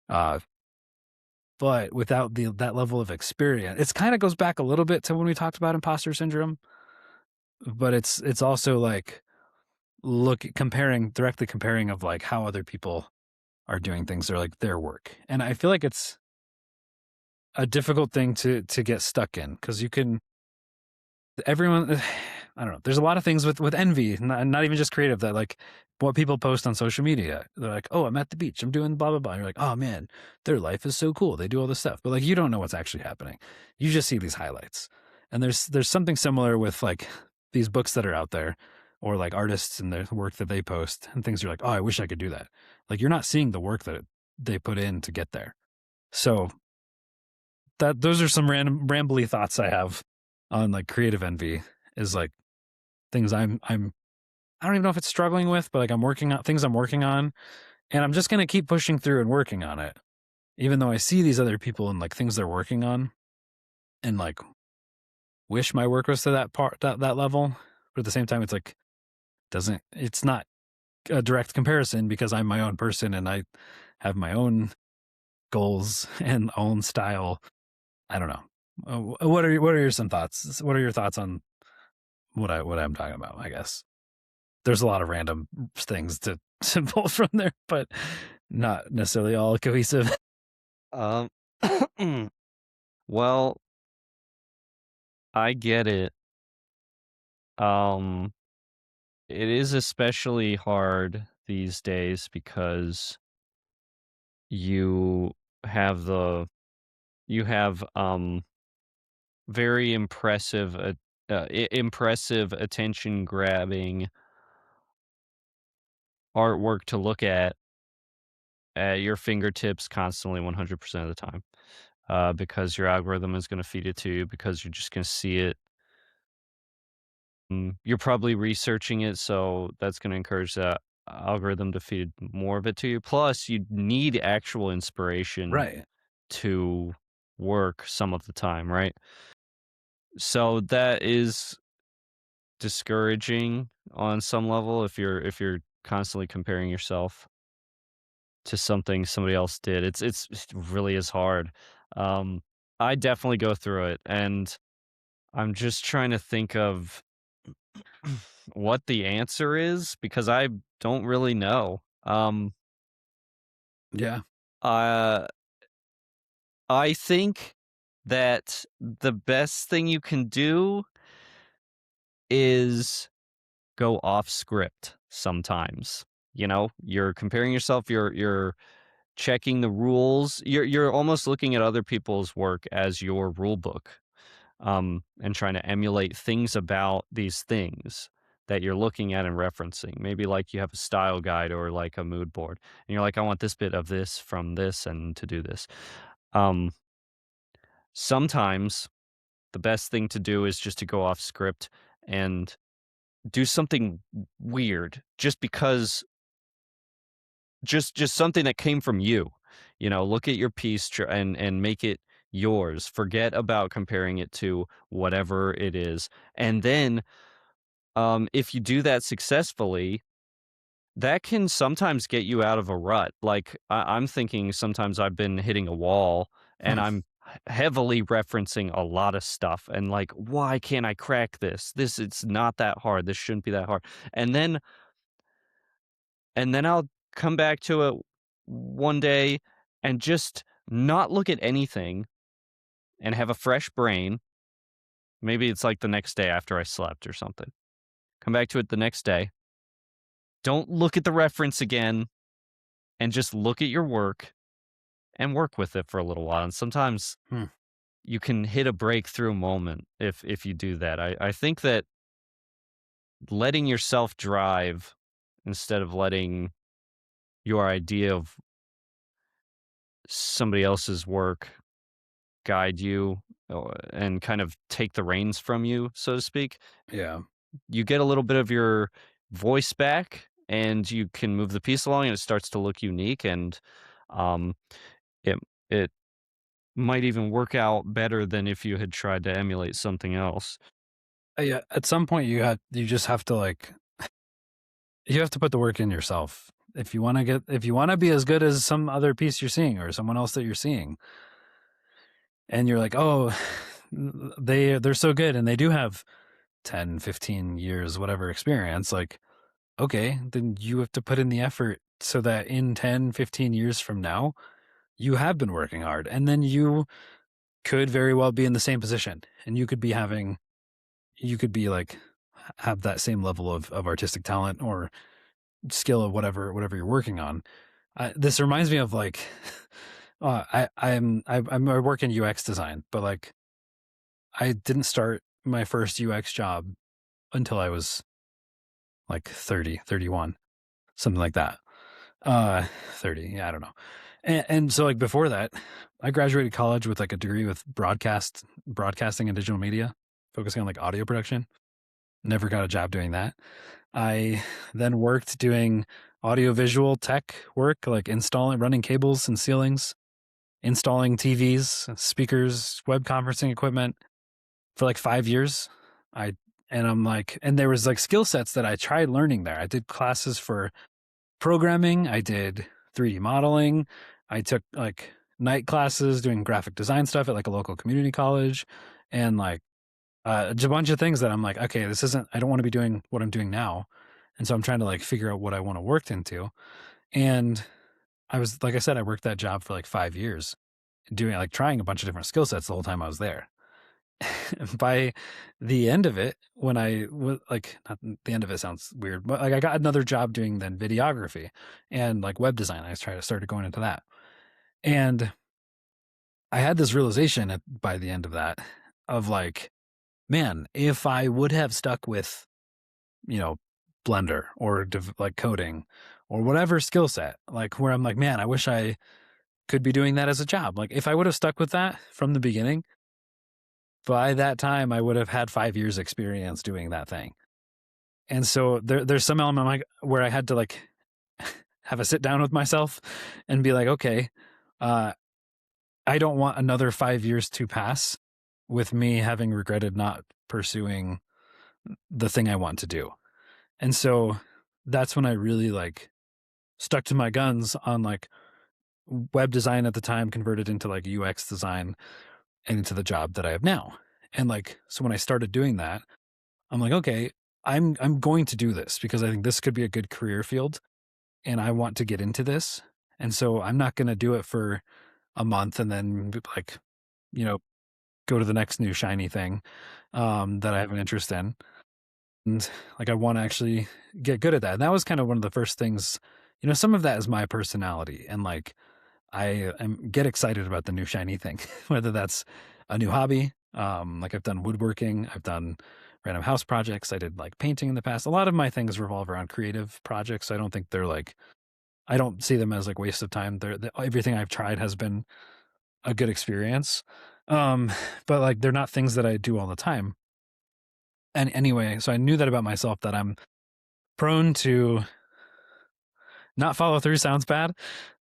Uh, but without that level of experience, it kind of goes back a little bit to when we talked about imposter syndrome. But it's also like directly comparing of like how other people are doing things or like their work, and I feel like it's a difficult thing to get stuck in because you can everyone I don't know. There's a lot of things with envy, not even just creative, that like what people post on social media. They're like, "Oh, I'm at the beach. I'm doing blah blah blah." And you're like, "Oh man, their life is so cool. They do all this stuff." But like you don't know what's actually happening. You just see these highlights. And there's something similar with like these books that are out there, or like artists and their work that they post and things. You're like, "Oh, I wish I could do that." Like you're not seeing the work that they put in to get there. So that those are some random rambly thoughts I have on like creative envy, is like things I don't even know if it's struggling with, but like I'm working on things I'm working on, and I'm just going to keep pushing through and working on it. Even though I see these other people and like things they're working on, and like wish my work was to that level, but at the same time it's like doesn't it's not a direct comparison because I'm my own person and I have my own goals and own style. I don't know. What are your some thoughts? What are your thoughts on what I'm talking about? I guess there's a lot of random things to pull from there, but not necessarily all cohesive. Um, well, I get it. Um, it is especially hard these days because you have the you have very impressive impressive attention grabbing artwork to look at your fingertips constantly 100% of the time. Because your algorithm is going to feed it to you because you're just going to see it. You're probably researching it, so that's going to encourage that algorithm to feed more of it to you. Plus, you need actual inspiration Right. to work some of the time, right? So that is discouraging on some level if you're constantly comparing yourself to something somebody else did. It really is hard. Um, I definitely go through it, and I'm just trying to think of what the answer is because I don't really know. Yeah. Uh, I think. that the best thing you can do is go off script sometimes. You know, you're comparing yourself, you're checking the rules. You're almost looking at other people's work as your rule book, and trying to emulate things about these things that you're looking at and referencing. Maybe like you have a style guide or like a mood board, and you're like, I want this bit of this from this and to do this. Um, Sometimes the best thing to do is just to go off script and do something weird just because just something that came from you. You know, look at your piece and make it yours. Forget about comparing it to whatever it is. And then if you do that successfully, that can sometimes get you out of a rut. Like I'm thinking sometimes I've been hitting a wall and Hmm. I'm heavily referencing a lot of stuff and like, why can't I crack this? This it's not that hard. This shouldn't be that hard. And then I'll come back to it one day and just not look at anything and have a fresh brain. Maybe it's like the next day after I slept or something. Come back to it the next day. Don't look at the reference again and just look at your work and work with it for a little while. And sometimes Hmm. you can hit a breakthrough moment if you do that. I think that letting yourself drive instead of letting your idea of somebody else's work guide you and kind of take the reins from you, so to speak. Yeah. You get a little bit of your voice back and you can move the piece along and it starts to look unique and um, it it might even work out better than if you had tried to emulate something else. Yeah. At some point, you just have to like you have to put the work in yourself if you want to be as good as some other piece you're seeing or someone else that you're seeing, and you're like, oh, they're so good and they do have 10, 15 years, whatever experience. Like, okay, then you have to put in the effort so that in 10, 15 years from now, you have been working hard. And then you could very well be in the same position and you could be like, have that same level of artistic talent or skill of whatever you're working on. This reminds me of like, I work in UX design, but like I didn't start my first UX job until I was like 30, 31, something like that. 30, yeah, I don't know. And so like before that, I graduated college with like a degree with broadcasting and digital media, focusing on like audio production. Never got a job doing that. I then worked doing audiovisual tech work, like installing, running cables and ceilings, installing TVs, speakers, web conferencing equipment for like 5 years. I and I'm like, and there was like skill sets that I tried learning there. I did classes for programming. I did 3D modeling. I took like night classes doing graphic design stuff at like a local community college, and like a bunch of things that I'm like, okay, this isn't. I don't want to be doing what I'm doing now, and so I'm trying to like figure out what I want to work into. And I was like I said, I worked that job for like 5 years, doing like trying a bunch of different skill sets the whole time I was there. By the end of it, when I was like, not the end of it sounds weird, but like I got another job doing then videography and like web design. Started going into that, and I had this realization by the end of that of like, man, if I would have stuck with you know Blender or like coding or whatever skill set, like where I'm like, man, I wish I could be doing that as a job. Like if I would have stuck with that from the beginning, by that time I would have had 5 years experience doing that thing. And so there's some element like where I had to like have a sit down with myself and be like, okay, uh, I don't want another 5 years to pass with me having regretted not pursuing the thing I want to do. And so that's when I really like stuck to my guns on like web design at the time, converted into like UX design and into the job that I have now. And like, so when I started doing that, I'm like, okay, I'm going to do this because I think this could be a good career field and I want to get into this. And so I'm not going to do it for a month and then like, you know, go to the next new shiny thing, that I have an interest in. And like I want to actually get good at that. And that was kind of one of the first things, some of that is my personality. And like get excited about the new shiny thing, whether that's a new hobby. Like I've done woodworking, I've done random house projects. I did like painting in the past. A lot of my things revolve around creative projects. So I don't think they're like, I don't see them as like waste of time. Everything I've tried has been a good experience. Um, but like they're not things that I do all the time. And anyway, so I knew that about myself, that I'm prone to not follow through. Sounds bad,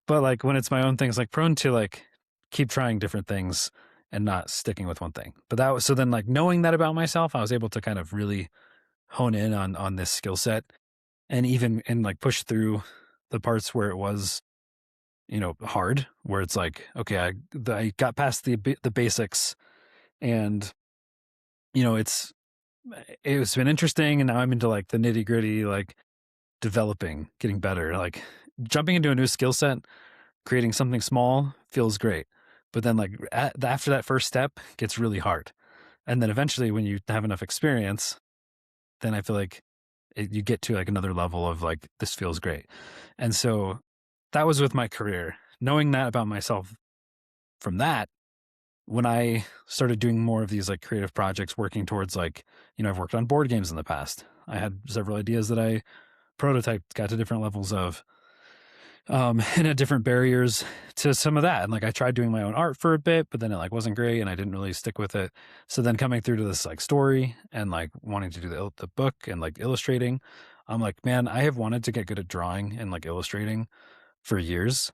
but like when it's my own things, like prone to like keep trying different things and not sticking with one thing. But that was, so then like knowing that about myself, I was able to kind of really hone in on this skill set, and even and like push through the parts where it was, hard, where it's like, okay, I got past the basics, and you know, it's been interesting, and now I'm into like the nitty gritty, like developing, getting better, like jumping into a new skill set, creating something small feels great. But then like after that first step gets really hard. And then eventually when you have enough experience, then I feel like you get to like another level of like, this feels great. And so that was with my career. Knowing that about myself from that, when I started doing more of these like creative projects, working towards like, I've worked on board games in the past. I had several ideas that I prototyped, got to different levels of, and had different barriers to some of that. And like I tried doing my own art for a bit, but then it like wasn't great, and I didn't really stick with it. So then coming through to this like story and like wanting to do the book and like illustrating, I'm like, man, I have wanted to get good at drawing and like illustrating for years.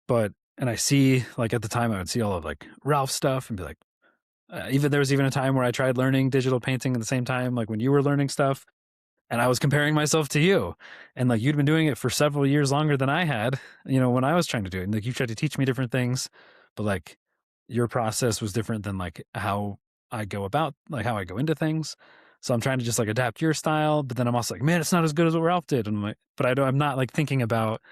But and I see like at the time I would see all of like Ralph stuff and be like, even there was even a time where I tried learning digital painting at the same time, like when you were learning stuff, and I was comparing myself to you. And like you'd been doing it for several years longer than I had, when I was trying to do it. And like you tried to teach me different things, but like your process was different than like how I go about, like how I go into things. So I'm trying to just like adapt your style, but then I'm also like, man, it's not as good as what Ralph did. And I'm like, but I'm not like thinking about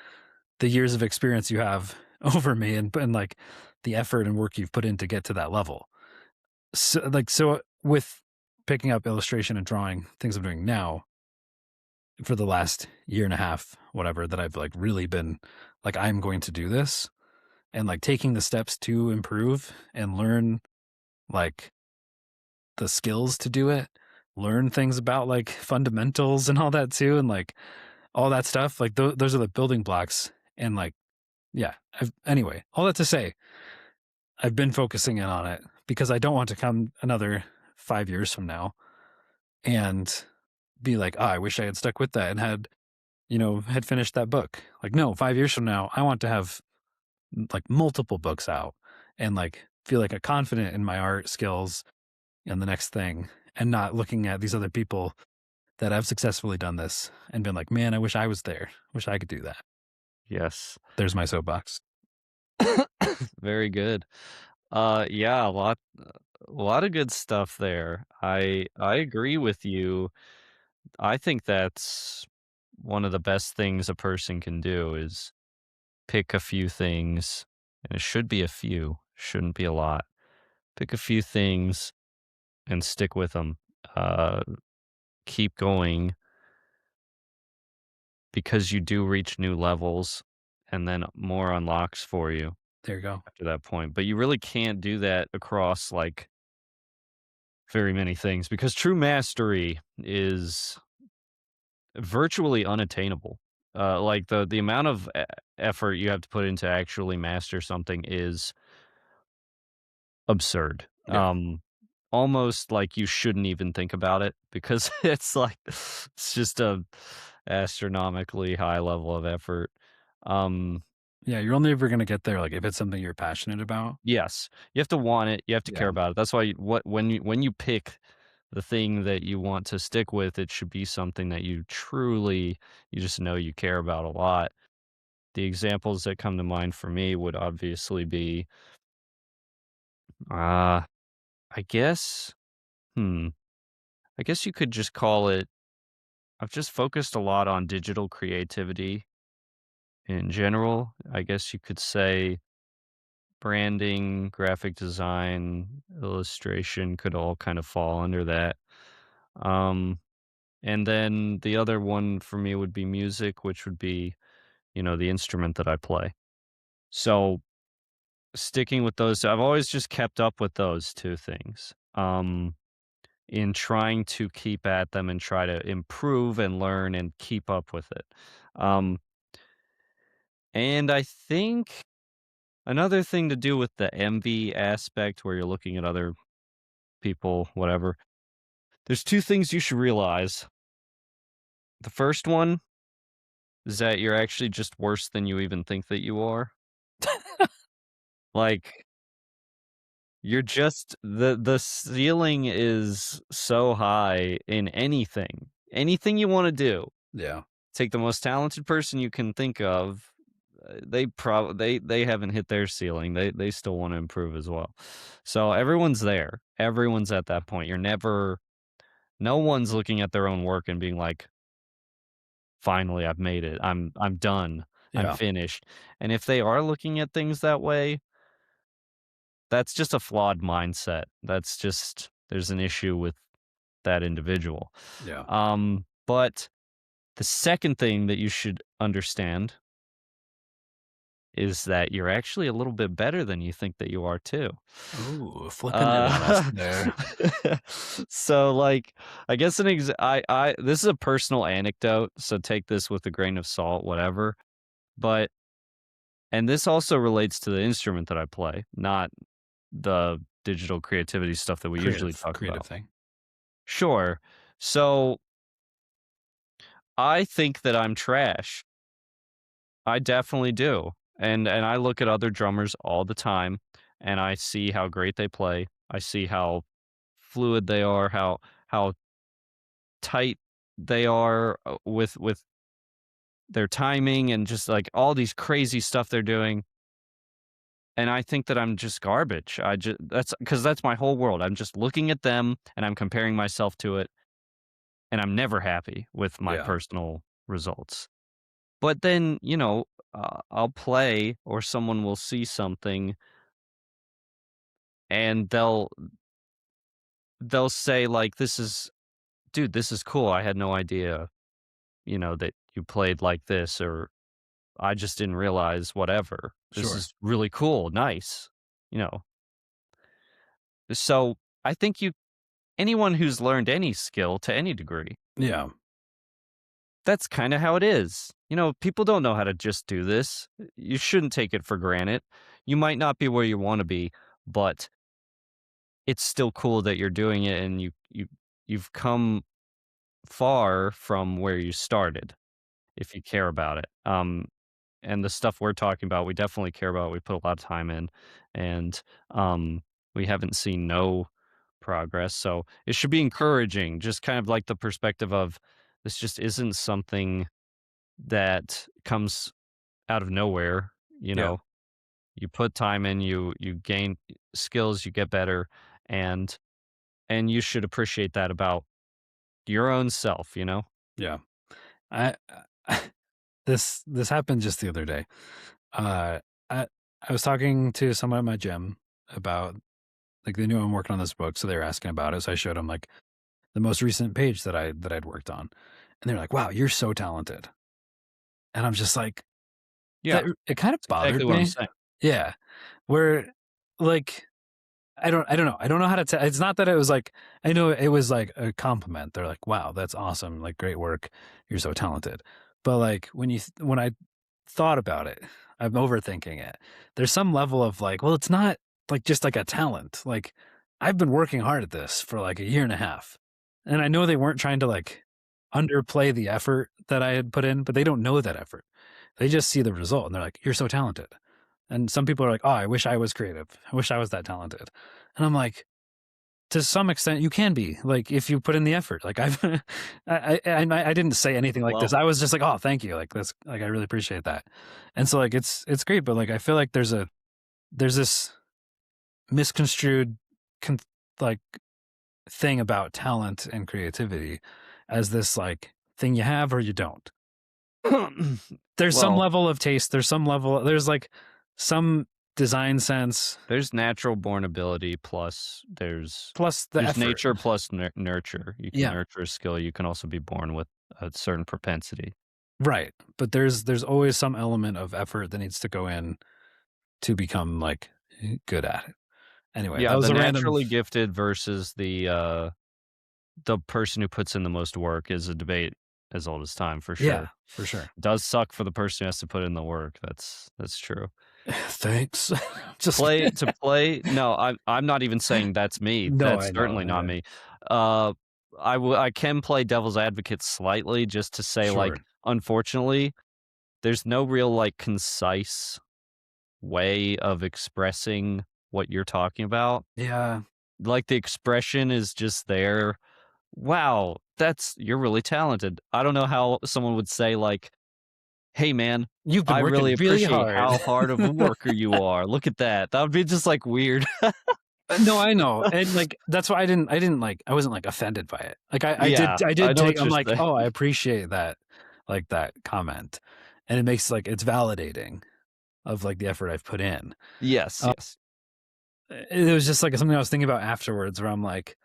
the years of experience you have over me, and like the effort and work you've put in to get to that level. So with picking up illustration and drawing, things I'm doing now, for the last year and a half, whatever, that I've like really been like, I'm going to do this, and like taking the steps to improve and learn like the skills to do it, learn things about like fundamentals and all that too. And like all that stuff, like those are the building blocks. And like, yeah, anyway, all that to say, I've been focusing in on it because I don't want to come another 5 years from now and be like, oh, I wish I had stuck with that and had finished that book. Like, no, 5 years from now, I want to have like multiple books out and like feel like a confident in my art skills and the next thing, and not looking at these other people that have successfully done this and been like, man, I wish I was there. Wish I could do that. Yes. There's my soapbox. Very good. Yeah, a lot of good stuff there. I agree with you. I think that's one of the best things a person can do is pick a few things, and it should be a few, shouldn't be a lot. Pick a few things and stick with them. Keep going because you do reach new levels, and then more unlocks for you There you go. after that point. But you really can't do that across like very many things because true mastery is virtually unattainable. Like the amount of effort you have to put into actually master something is absurd. Yeah. Almost like you shouldn't even think about it because it's like it's just a astronomically high level of effort. Um, Yeah. You're only ever going to get there like if it's something you're passionate about. yes, you have to want it. You have to Yeah. care about it. That's why when you pick the thing that you want to stick with, it should be something that you just know you care about a lot. The examples that come to mind for me would obviously be, uh, I guess, hmm, I guess you could just call it. I've just focused a lot on digital creativity in general. I guess you could say branding, graphic design, illustration could all kind of fall under that. Um, and then the other one for me would be music, which would be, the instrument that I play. So sticking with those, I've always just kept up with those 2 things, in trying to keep at them and try to improve and learn and keep up with it. Um, and I think another thing to do with the envy aspect where you're looking at other people, whatever, there's 2 things you should realize. The first one is that you're actually just worse than you even think that you are. Like, you're just the ceiling is so high in anything. Anything you wanna do. Yeah. Take the most talented person you can think of, they haven't hit their ceiling. They still wanna improve as well. So, everyone's there. Everyone's at that point. No one's looking at their own work and being like, "Finally, I've made it. I'm done. I'm Yeah. finished." And if they are looking at things that way, that's just a flawed mindset. That's just there's an issue with that individual. Yeah. But the second thing that you should understand is that you're actually a little bit better than you think that you are too. Ooh, flipping it on us Uh, there. so like, I guess I this is a personal anecdote, so take this with a grain of salt, whatever. But and this also relates to the instrument that I play, not the digital creativity stuff that we usually talk Creative about. thing. Sure. So I think that I'm trash. I definitely do. And I look at other drummers all the time and I see how great they play. I see how fluid they are, how tight they are with their timing and just like all these crazy stuff they're doing. And I think that I'm just garbage. I just that's because that's my whole world. I'm just looking at them and I'm comparing myself to it, and I'm never happy with my Yeah. personal results. But then, I'll play or someone will see something and they'll say like, "This is dude, this is cool. I had no idea, that you played like this," or "I just didn't realize whatever. This Sure. is really cool. Nice." You know. So, I think anyone who's learned any skill to any degree, Yeah. that's kinda how it is. People don't know how to just do this. You shouldn't take it for granted. You might not be where you wanna be, but it's still cool that you're doing it and you've come far from where you started if you care about it. And the stuff we're talking about, we definitely care about. We put a lot of time in, and we haven't seen no progress. So it should be encouraging, just kind of like the perspective of this just isn't something that comes out of nowhere. You Yeah. know, you put time in, you gain skills, you get better, and and you should appreciate that about your own self. Yeah. I this happened just the other day. Uh, I I was talking to someone at my gym about like they knew I'm working on this book, so they were asking about it. So I showed them like the most recent page that I'd worked on, and they're like, "Wow, you're so talented." And I'm just like, Yeah, that it kind of that's exactly bothered what I'm me. saying. Yeah, where like I don't know. I don't know how to tell. It's not that it was like I know it was like a compliment. They're like, "Wow, that's awesome! Like, great work. You're so talented." But like when I thought about it, I'm overthinking it. There's some level of like, well, it's not like just like a talent. Like, I've been working hard at this for like a year and a half, and I know they weren't trying to like underplay the effort that I had put in, but they don't know that effort. They just see the result, and they're like, "You're so talented." And some people are like, "Oh, I wish I was creative. I wish I was that talented." And I'm like, to some extent, you can be like if you put in the effort. Like I've, I didn't say anything like this. Well, I was just like, "Oh, thank you. Like that's like I really appreciate that." And so like it's great, but like I feel like there's this misconstrued con- like thing about talent and creativity as this like thing you have or you don't. There's some well, level of taste. There's some level. There's like some. design sense, There's natural born ability plus plus the there's effort. nature plus nurture. You can Yeah, nurture a skill, you can also be born with a certain propensity. right. But there's always some element of effort that needs to go in to become like good at it. Anyway, that Yeah, was the a random. naturally gifted versus the person who puts in the most work is a debate as old as time for Yeah, sure. for sure. Does suck for the person who has to put in the work. That's true. Thanks. Just Play to play no, I'm not even saying that's me. no, That's I know. certainly not me. Uh, I can play devil's advocate slightly just to say, Sure. like, unfortunately, there's no real, like, concise way of expressing what you're talking about. Yeah, Like, the expression is just there. "Wow, that's you're really talented." I don't know how someone would say, like, "Hey, man, you've been I really working really appreciate hard. how hard of a worker you are. Look at that." That would be just, like, weird. No, I know, and, like, that's why I didn't, like I wasn't, like, offended by it. Like, Yeah, I I did know take what I'm you're like, saying. "Oh, I appreciate that," like, that comment, and it makes like, it's validating of, like, the effort I've put in. Yes, Uh, yes. it was just, like, something I was thinking about afterwards where I'm like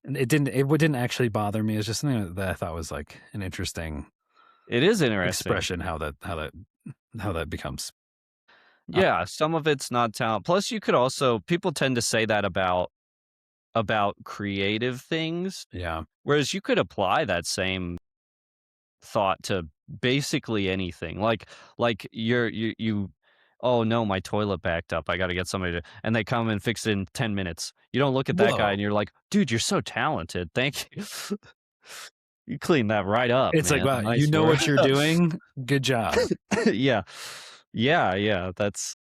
and it didn't actually bother me, it's just something that I thought was, like, an interesting It is interesting. expression how that becomes. Uh, Yeah, some of it's not talent. Plus, you could also people tend to say that about creative things, yeah. whereas you could apply that same thought to basically anything. Like "Oh, no, my toilet backed up. I gotta get somebody to" and they come and fix it in 10 minutes. You don't look at that guy Whoa. and you're like, "Dude, you're so talented. Thank you." You cleaned that right up, It's like, man. "Wow, you Nice know work. what you're doing? Good job." Yeah. Yeah, yeah, that's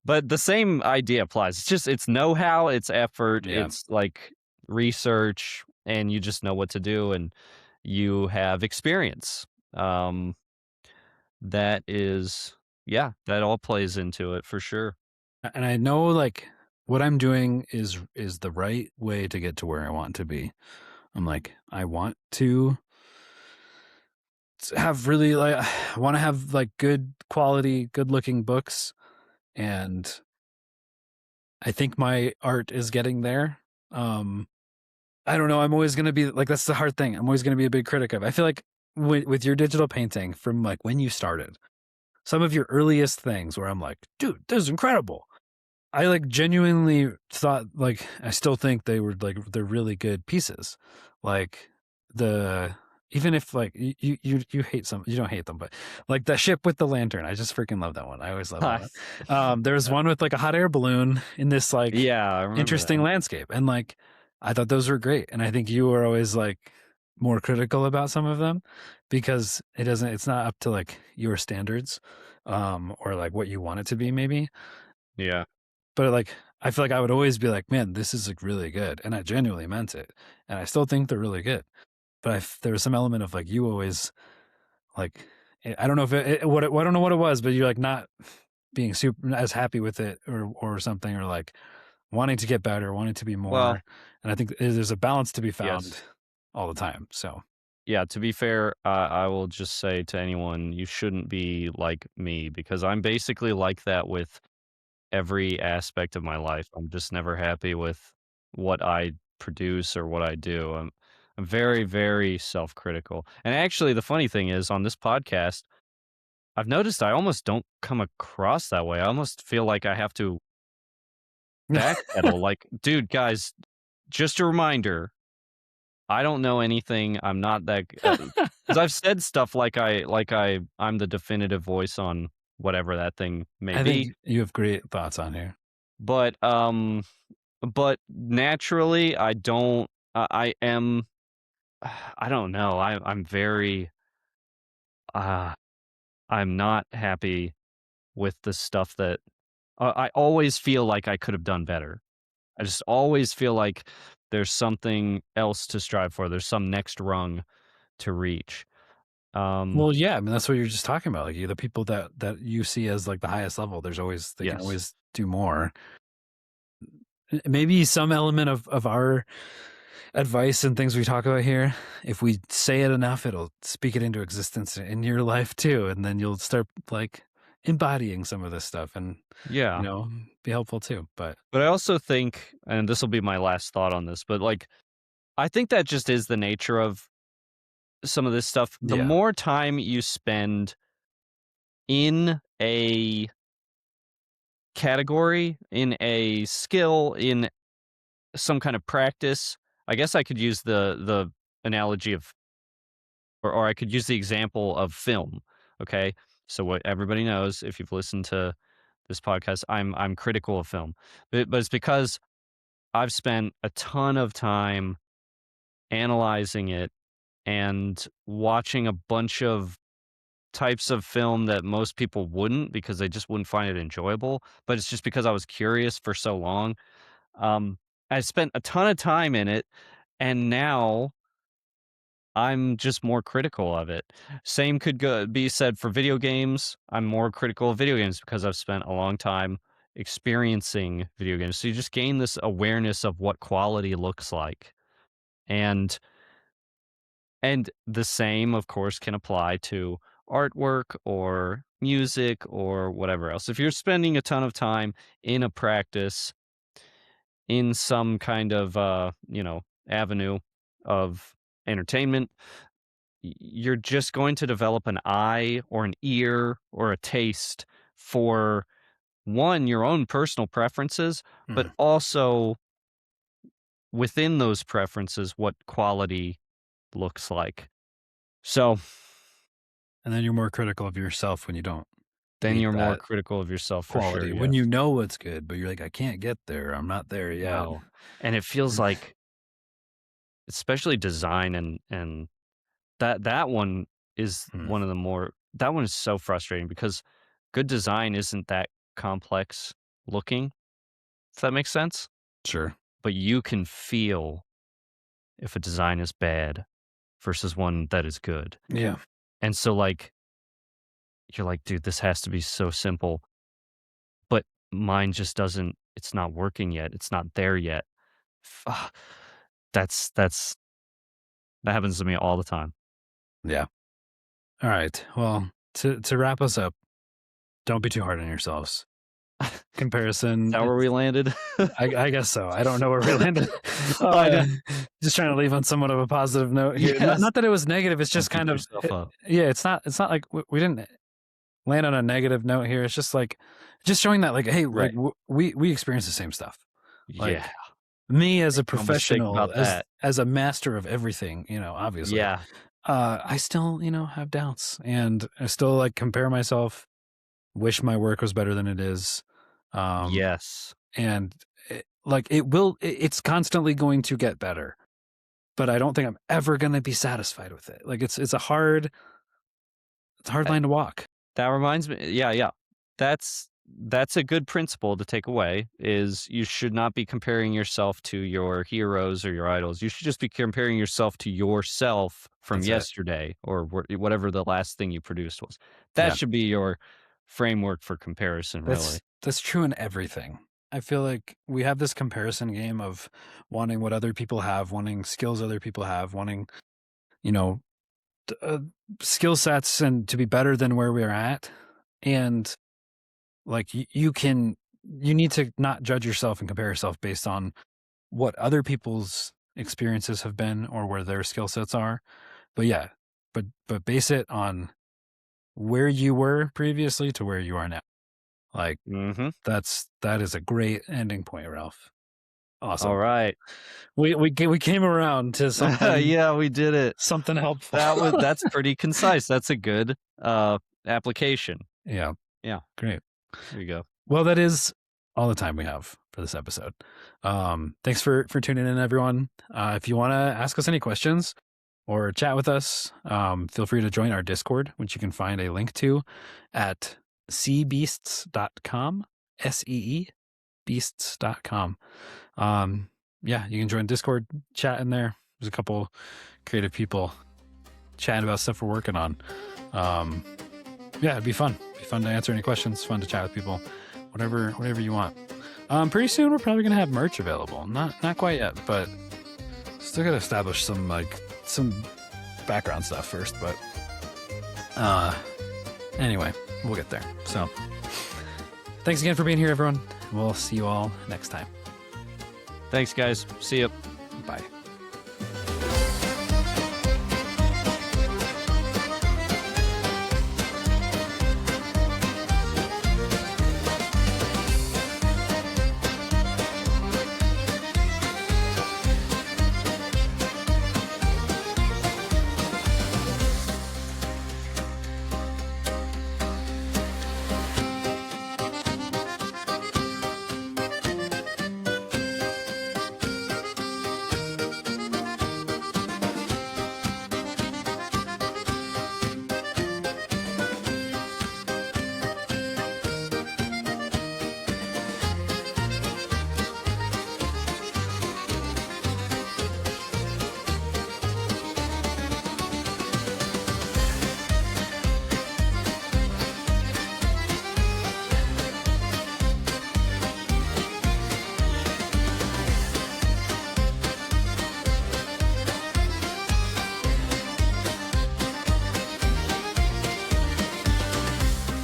but the same idea applies. It's know-how, it's effort, Yeah. it's, like, research, and you just know what to do, and you have experience. Um, that is yeah, that all plays into it for sure. And I know, like, what I'm doing is the right way to get to where I want to be. I'm like, I want to have really, like I wanna have, like, good quality, good-looking books, and I think my art is getting there. Um, I don't know, I'm always gonna be like, that's the hard thing, I'm always gonna be a big critic of I feel like with your digital painting from, like, when you started, some of your earliest things where I'm like, "Dude, this is incredible." I, like, genuinely thought, like I still think they were, like, they're really good pieces. Like, the even if, like, you hate some you don't hate them, but, like, the ship with the lantern, I just freaking love that one. I always love that one. Nice. There was one with, like, a hot air balloon in this, like, Yeah, I remember interesting that. landscape, and, like, I thought those were great, and I think you were always, like, more critical about some of them because it's not up to, like, your standards, or, like, what you want it to be maybe. Yeah. But, like, I feel like I would always be like, "Man, this is, like, really good," and I genuinely meant it, and I still think they're really good. But there was some element of, like, you always, like I don't know if I don't know what it was, but you're, like, not being super as happy with it or something, or, like, wanting to get better, wanting to be Well, more, and I think there's a balance to be found yes. all the time, so Yeah, to be fair, I will just say to anyone, you shouldn't be like me because I'm basically like that with every aspect of my life. I'm just never happy with what I produce or what I do. I'm very, very self-critical. And actually, the funny thing is, on this podcast, I've noticed I almost don't come across that way. I almost feel like I have to backpedal. Like, dude, guys, just a reminder. I don't know anything. I'm not that because I've said stuff I'm the definitive voice on whatever that thing may I think be. you have great thoughts on here. But but naturally, I don't. I am. I don't know. I'm very. Uh, I'm not happy with the stuff that I always feel like I could have done better. I just always feel like there's something else to strive for. There's some next rung to reach. Um, Well, yeah, I mean, that's what you're just talking about, like, you the people that you see as, like, the highest level, they can yes. always do more. Maybe some element of our advice and things we talk about here, if we say it enough, it'll speak it into existence in your life too, and then you'll start like embodying some of this stuff and, you Yeah. know, be helpful too. But But I also think, and this will be my last thought on this, but like, I think that just is the nature of some of this stuff. The yeah. more time you spend in a category, in a skill, in some kind of practice, I guess I could use the analogy of, or I could use the example of film. Okay. So what everybody knows, if you've listened to this podcast, I'm critical of film. But it's because I've spent a ton of time analyzing it and watching a bunch of types of film that most people wouldn't, because they just wouldn't find it enjoyable, but it's just because I was curious for so long. Um, I spent a ton of time in it, and now I'm just more critical of it. Same could be said for video games. I'm more critical of video games because I've spent a long time experiencing video games. So you just gain this awareness of what quality looks like. And the same, of course, can apply to artwork or music or whatever else. If you're spending a ton of time in a practice, in some kind of avenue of entertainment, you're just going to develop an eye or an ear or a taste for, one, your own personal preferences, but Mm. also within those preferences what quality looks like. So And then you're more critical of yourself when you don't then meet you're more that critical of yourself for sure, quality. When yes. you know what's good, but you're like, I can't get there. I'm not there yet. No. And it feels like, especially design, and that one is Mm, one of the more, that one is so frustrating because good design isn't that complex looking, if that makes sense. sure. But you can feel if a design is bad versus one that is good. Yeah. And so, like, you're like, dude, this has to be so simple, but mine just doesn't, it's not working yet. It's not there yet. Ah, that's that happens to me all the time. Yeah. All right. Well, to wrap us up, don't be too hard on yourselves. Is Comparison, that where we landed? I guess so. I don't know where we landed. I know. Just trying to leave on somewhat of a positive note here. Yes. Not that it was negative. It's Don't just beat kind of yourself up. yeah. It's not like we didn't land on a negative note here. It's just like just showing that like hey like Right. we experience the same stuff. Yeah. Like me as a Make no mistake professional, about that. as a master of everything, obviously, Yeah. I still have doubts, and I still like compare myself. Wish my work was better than it is. Um, Yes. and like it will it's constantly going to get better, but I don't think I'm ever going to be satisfied with it. Like it's a hard Uh, line to walk. that reminds me, yeah, yeah. That's a good principle to take away, is you should not be comparing yourself to your heroes or your idols. You should just be comparing yourself to yourself from That's it. yesterday, or whatever the last thing you produced was. That Yeah. should be your framework for comparison, really. That's true in everything. I feel like we have this comparison game of wanting what other people have, wanting skills other people have, wanting, you know, uh, skill sets and to be better than where we're at. And like you need to not judge yourself and compare yourself based on what other people's experiences have been or where their skill sets are. But yeah, but base it on where you were previously to where you are now. Like Mhm. that is a great ending point, Ralph. Awesome. Alright. We came around to something Yeah, we did it. something helpful. That's pretty concise. That's a good, application. Yeah, Yeah, great. there you go. Well, that is all the time we have for this episode. Thanks for tuning in, everyone. If you want to ask us any questions or chat with us, feel free to join our Discord, which you can find a link to at seabeasts.com, SEE beasts.com. Yeah, you can join Discord, chat in there. There's a couple creative people chatting about stuff we're working on. Yeah, it'd be fun. It'd be fun to answer any questions, fun to chat with people, whatever you want. Pretty soon we're probably gonna have merch available. Not quite yet, but still gotta establish some background stuff first. But anyway, we'll get there. So thanks again for being here, everyone. We'll see you all next time. Thanks, guys. See ya. Bye.